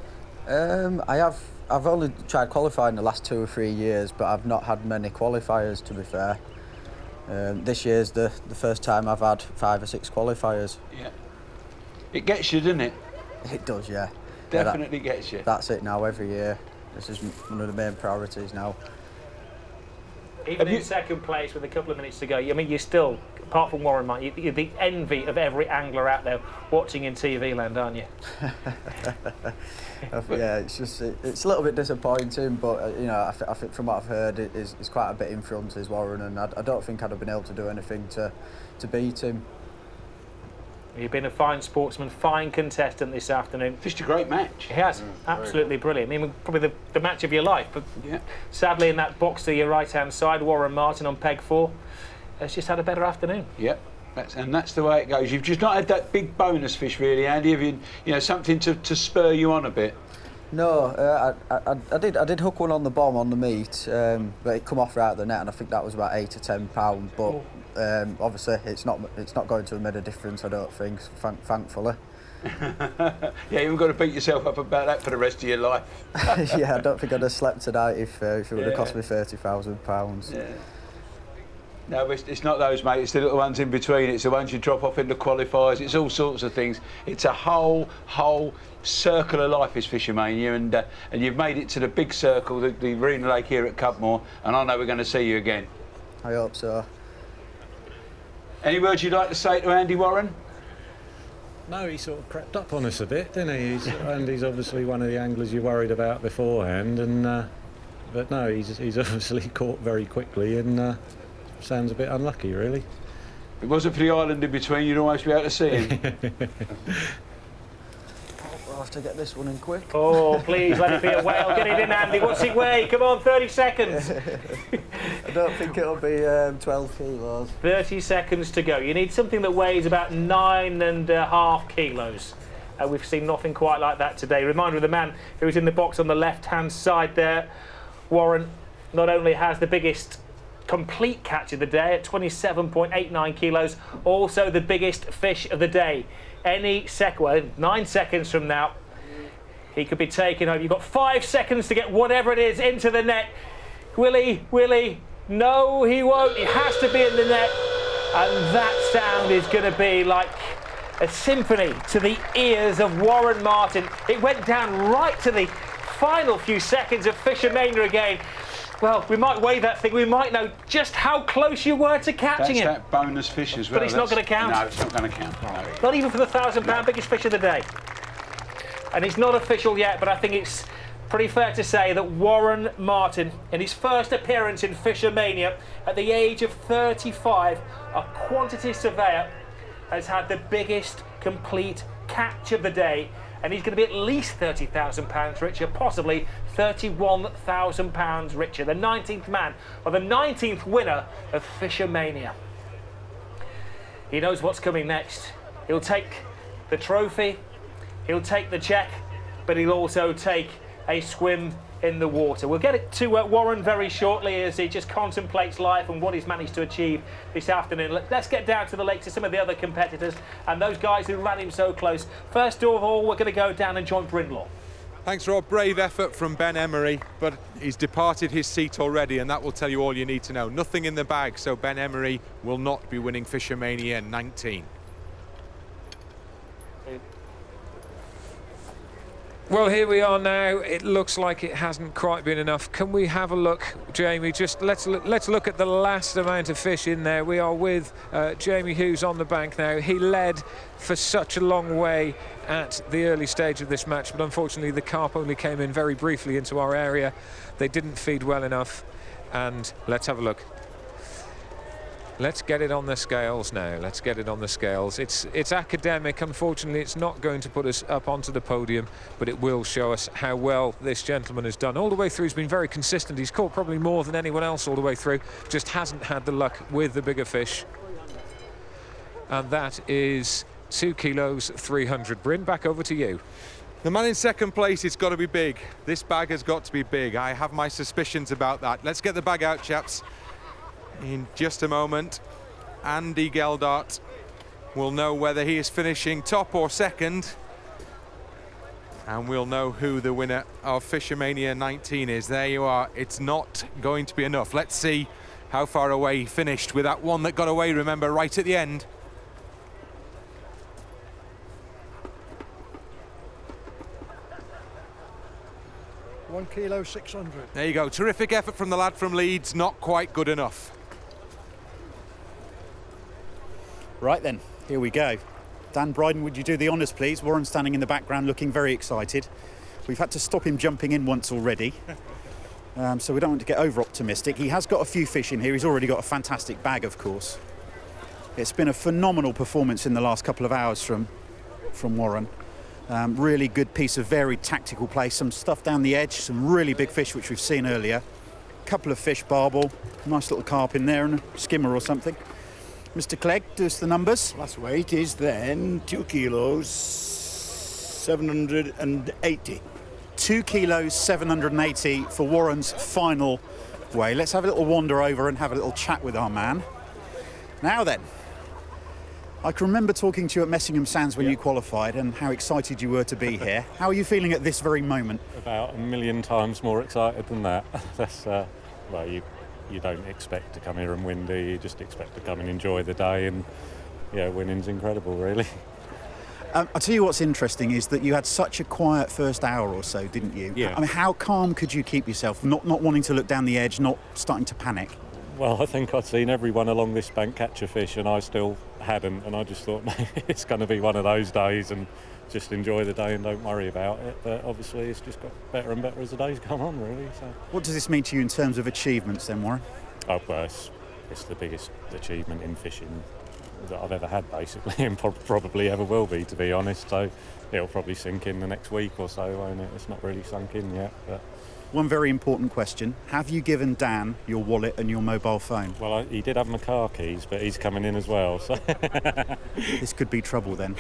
I've only tried qualifying the last 2 or 3 years, but I've not had many qualifiers, to be fair. This year's the first time I've had 5 or 6 qualifiers. Yeah. It gets you, doesn't it? It does, yeah. Definitely gets you. That's it now, every year. This is one of the main priorities now. Even in second place with a couple of minutes to go, I mean, you're still, apart from Warren Martin, you're the envy of every angler out there watching in TV land, aren't you? Yeah, it's a little bit disappointing, but you know, I think from what I've heard, it's quite a bit in front is Warren, and I don't think I'd have been able to do anything to beat him. You've been a fine sportsman, fine contestant this afternoon. Fished a great match. He has, absolutely brilliant. I mean, probably the match of your life, but sadly in that box to your right-hand side, Warren Martin on peg 4 has just had a better afternoon. Yep. That's the way it goes. You've just not had that big bonus fish, really, Andy. Have you? You know, something to spur you on a bit. No, I did hook one on the bomb on the meat, but it come off right at the net, and I think that was about £8 to £10. But obviously, it's not going to have made a difference. I don't think, thankfully. Yeah, you haven't got to beat yourself up about that for the rest of your life. Yeah, I don't think I'd have slept tonight if it would have cost me £30,000. Yeah. No, it's not those, mate. It's the little ones in between. It's the ones you drop off in the qualifiers. It's all sorts of things. It's a whole circle of life, is FishOMania, and you've made it to the big circle, the Marina Lake here at Cudmore, and I know we're going to see you again. I hope so. Any words you'd like to say to Andy Warren? No, he sort of crept up on us a bit, didn't he? Andy's obviously one of the anglers you worried about beforehand, and but no, he's obviously caught very quickly and sounds a bit unlucky, really. If it wasn't for the island in between, you'd almost be able to see him. I'll have to get this one in quick. Oh, please, let it be a whale. Get it in, Andy. What's it weigh? Come on, 30 seconds. I don't think it'll be 12 kilos. 30 seconds to go. You need something that weighs about 9.5 kilos. We've seen nothing quite like that today. Reminder of the man who's in the box on the left-hand side there. Warren not only has the biggest complete catch of the day at 27.89 kilos, also the biggest fish of the day. Any second, 9 seconds from now, he could be taken home. You've got 5 seconds to get whatever it is into the net. Will he? No, he won't. It has to be in the net. And that sound is going to be like a symphony to the ears of Warren Martin. It went down right to the final few seconds of FishOMania again. Well, we might weigh that thing. We might know just how close you were to catching it. That's that bonus fish as well. But it's not going to count. No, it's not going to count. No. Not even for the £1,000 biggest fish of the day. And it's not official yet, but I think it's pretty fair to say that Warren Martin, in his first appearance in FishOMania at the age of 35, a quantity surveyor, has had the biggest complete catch of the day. And he's going to be at least £30,000 richer, possibly £31,000 richer. The 19th man, or the 19th winner of FishOMania. He knows what's coming next. He'll take the trophy, he'll take the cheque, but he'll also take a swim in the water. We'll get it to Warren very shortly as he just contemplates life and what he's managed to achieve this afternoon. Let's get down to the lake to some of the other competitors and those guys who ran him so close. First of all, we're going to go down and join Brindlaw. Thanks, Rob. Brave effort from Ben Emery, but he's departed his seat already, and that will tell you all you need to know. Nothing in the bag, so Ben Emery will not be winning FishOMania 19. Well, here we are now. It looks like it hasn't quite been enough. Can we have a look, Jamie? Just let's look at the last amount of fish in there. We are with Jamie Hughes on the bank now. He led for such a long way at the early stage of this match, but unfortunately the carp only came in very briefly into our area. They didn't feed well enough, and let's have a look. Let's get it on the scales now. Let's get it on the scales. It's academic. Unfortunately, it's not going to put us up onto the podium, but it will show us how well this gentleman has done. All the way through, he's been very consistent. He's caught probably more than anyone else all the way through. Just hasn't had the luck with the bigger fish. And that is 2 kilos 300. Bryn, back over to you. The man in second place, it's got to be big. This bag has got to be big. I have my suspicions about that. Let's get the bag out, chaps. In just a moment, Andy Geldart will know whether he is finishing top or second, and we'll know who the winner of FishOMania 19 is. There you are. It's not going to be enough. Let's see how far away he finished with that one that got away, remember, right at the end. £1 kilo 600. There you go. Terrific effort from the lad from Leeds. Not quite good enough. Right then, here we go. Dan Bryden, would you do the honours, please? Warren standing in the background looking very excited. We've had to stop him jumping in once already, so we don't want to get over-optimistic. He has got a few fish in here. He's already got a fantastic bag, of course. It's been a phenomenal performance in the last couple of hours from Warren. Really good piece of varied tactical play, some stuff down the edge, some really big fish which we've seen earlier. A couple of fish, barbel, nice little carp in there and a skimmer or something. Mr. Clegg, do us the numbers. Last weight is then 2 kilos 780. 2 kilos 780 for Warren's final weigh. Let's have a little wander over and have a little chat with our man. Now then, I can remember talking to you at Messingham Sands when you qualified and how excited you were to be here. How are you feeling at this very moment? About a million times more excited than that. That's well, you don't expect to come here and win, do you? You just expect to come and enjoy the day, and yeah, winning's incredible, really. I'll tell you what's interesting is that you had such a quiet first hour or so, didn't you? Yeah. I mean, how calm could you keep yourself, not wanting to look down the edge, not starting to panic? Well, I think I'd seen everyone along this bank catch a fish and I still hadn't, and I just thought, maybe it's going to be one of those days and just enjoy the day and don't worry about it. But obviously it's just got better and better as the days come on, really. So. What does this mean to you in terms of achievements then, Warren? Oh, well, it's the biggest achievement in fishing that I've ever had, basically, and probably ever will be, to be honest. So it'll probably sink in the next week or so, won't it? It's not really sunk in yet. But one very important question. Have you given Dan your wallet and your mobile phone? Well, he did have my car keys, but he's coming in as well. So this could be trouble then.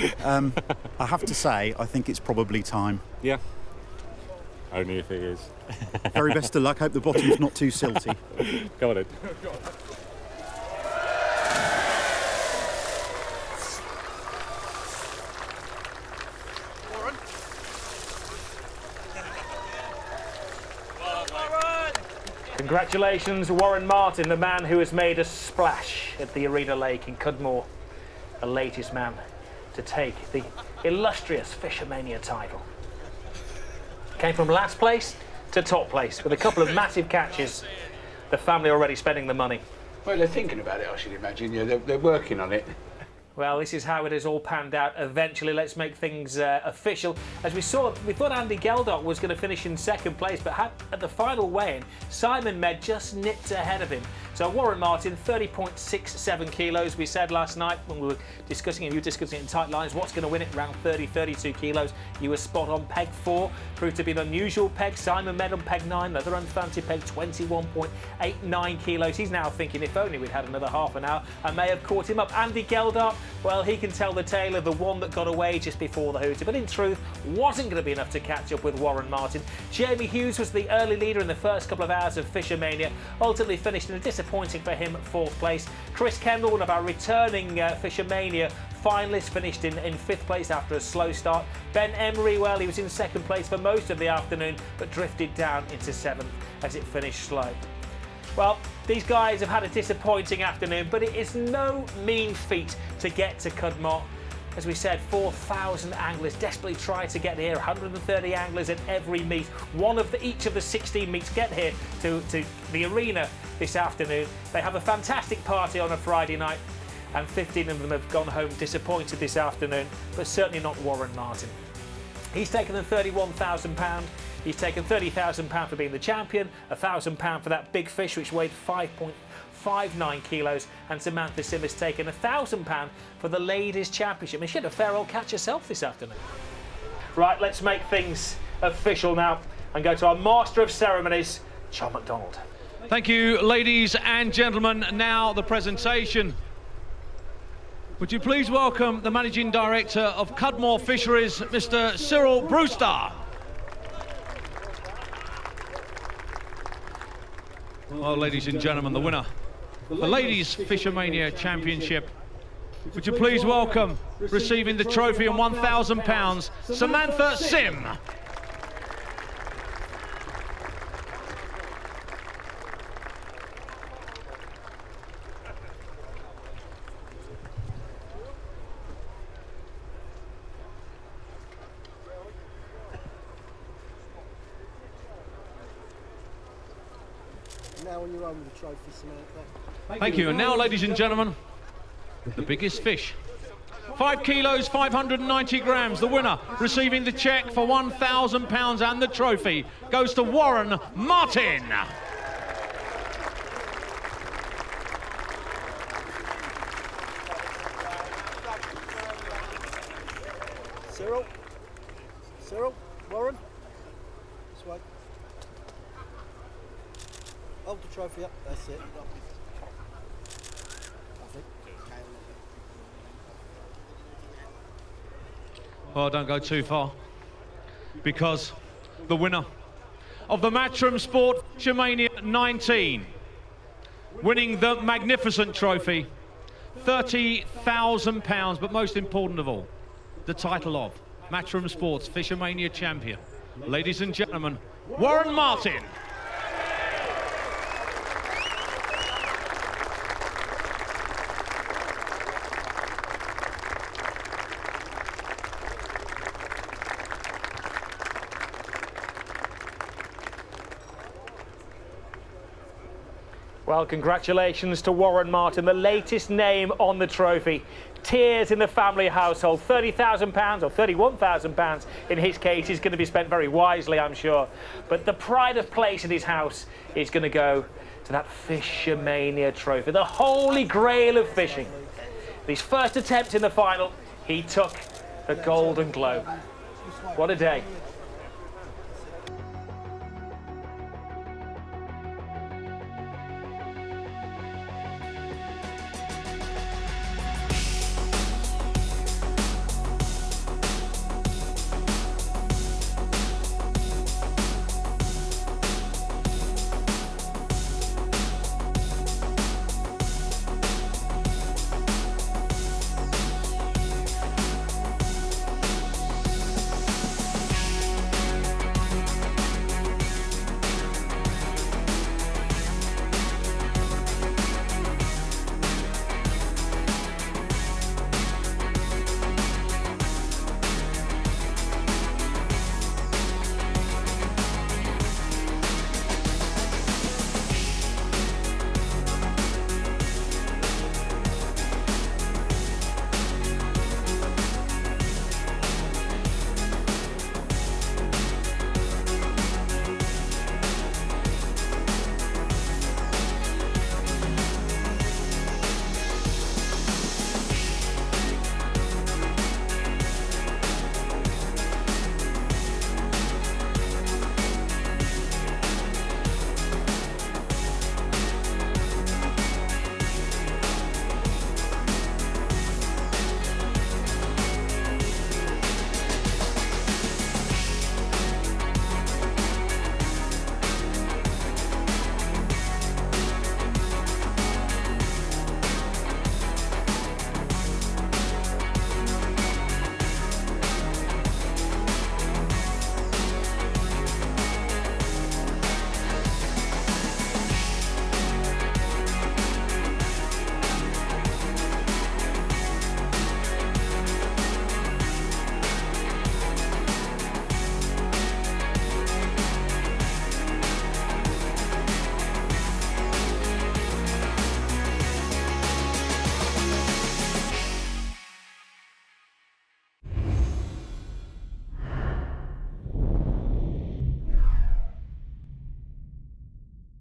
I have to say, I think it's probably time. Yeah. Only if it is. Very best of luck. Hope the bottom's not too silty. Go on in. Congratulations, Warren Martin, the man who has made a splash at the Arena Lake in Cudmore, the latest man to take the illustrious FishOMania title. Came from last place to top place with a couple of massive catches. The family already spending the money. Well, they're thinking about it, I should imagine. Yeah, they're working on it. Well, this is how it has all panned out eventually. Let's make things official. As we saw, we thought Andy Geldof was going to finish in second place, but at the final weigh-in, Simon Med just nipped ahead of him. So Warren Martin, 30.67 kilos. We said last night when we were discussing, and you were discussing it in tight lines, what's going to win it, around 30, 32 kilos. You were spot on. Peg 4 proved to be an unusual peg. Simon Med on peg 9, the other unfancy peg, 21.89 kilos. He's now thinking if only we'd had another half an hour, I may have caught him up. Andy Geldof, well, he can tell the tale of the one that got away just before the hooter, but in truth, wasn't going to be enough to catch up with Warren Martin. Jamie Hughes was the early leader in the first couple of hours of FishOMania, ultimately finished in a disappointing for him 4th place. Chris Kendall, one of our returning FishOMania finalists, finished in 5th place after a slow start. Ben Emery, well, he was in 2nd place for most of the afternoon, but drifted down into 7th as it finished slow. Well, these guys have had a disappointing afternoon, but it is no mean feat to get to Cudmore. As we said, 4,000 anglers desperately try to get here, 130 anglers at every meet. Each of the 16 meets get here to the arena this afternoon. They have a fantastic party on a Friday night, and 15 of them have gone home disappointed this afternoon, but certainly not Warren Martin. He's taken the £31,000. He's taken £30,000 for being the champion, £1,000 for that big fish which weighed 5.59 kilos, and Samantha Sim has taken £1,000 for the ladies' championship. And she had a fair old catch herself this afternoon. Right, let's make things official now and go to our Master of Ceremonies, John McDonald. Thank you, ladies and gentlemen. Now the presentation. Would you please welcome the Managing Director of Cudmore Fisheries, Mr. Cyril Brewster. Well, ladies and gentlemen, the winner, the Ladies FishOMania Championship. Would you please welcome, receiving the trophy and £1,000, Samantha Sim. Now on your own with the trophy, Samantha. Thank you. And now, ladies and gentlemen, the biggest fish. 5 kilos, 590 grams. The winner, receiving the cheque for £1,000 and the trophy, goes to Warren Martin. Cyril, Warren, this way. Hold the trophy up, that's it. Well, don't go too far, because the winner of the Matchroom Sport FishOMania 19, winning the magnificent trophy, £30,000, but most important of all, the title of Matchroom Sports FishOMania champion. Ladies and gentlemen, Warren Martin. Well, congratulations to Warren Martin, the latest name on the trophy. Tears in the family household. £30,000 or £31,000 in his case is going to be spent very wisely, I'm sure. But the pride of place in his house is going to go to that FishOMania trophy, the holy grail of fishing. His first attempt in the final, he took the Golden Globe. What a day.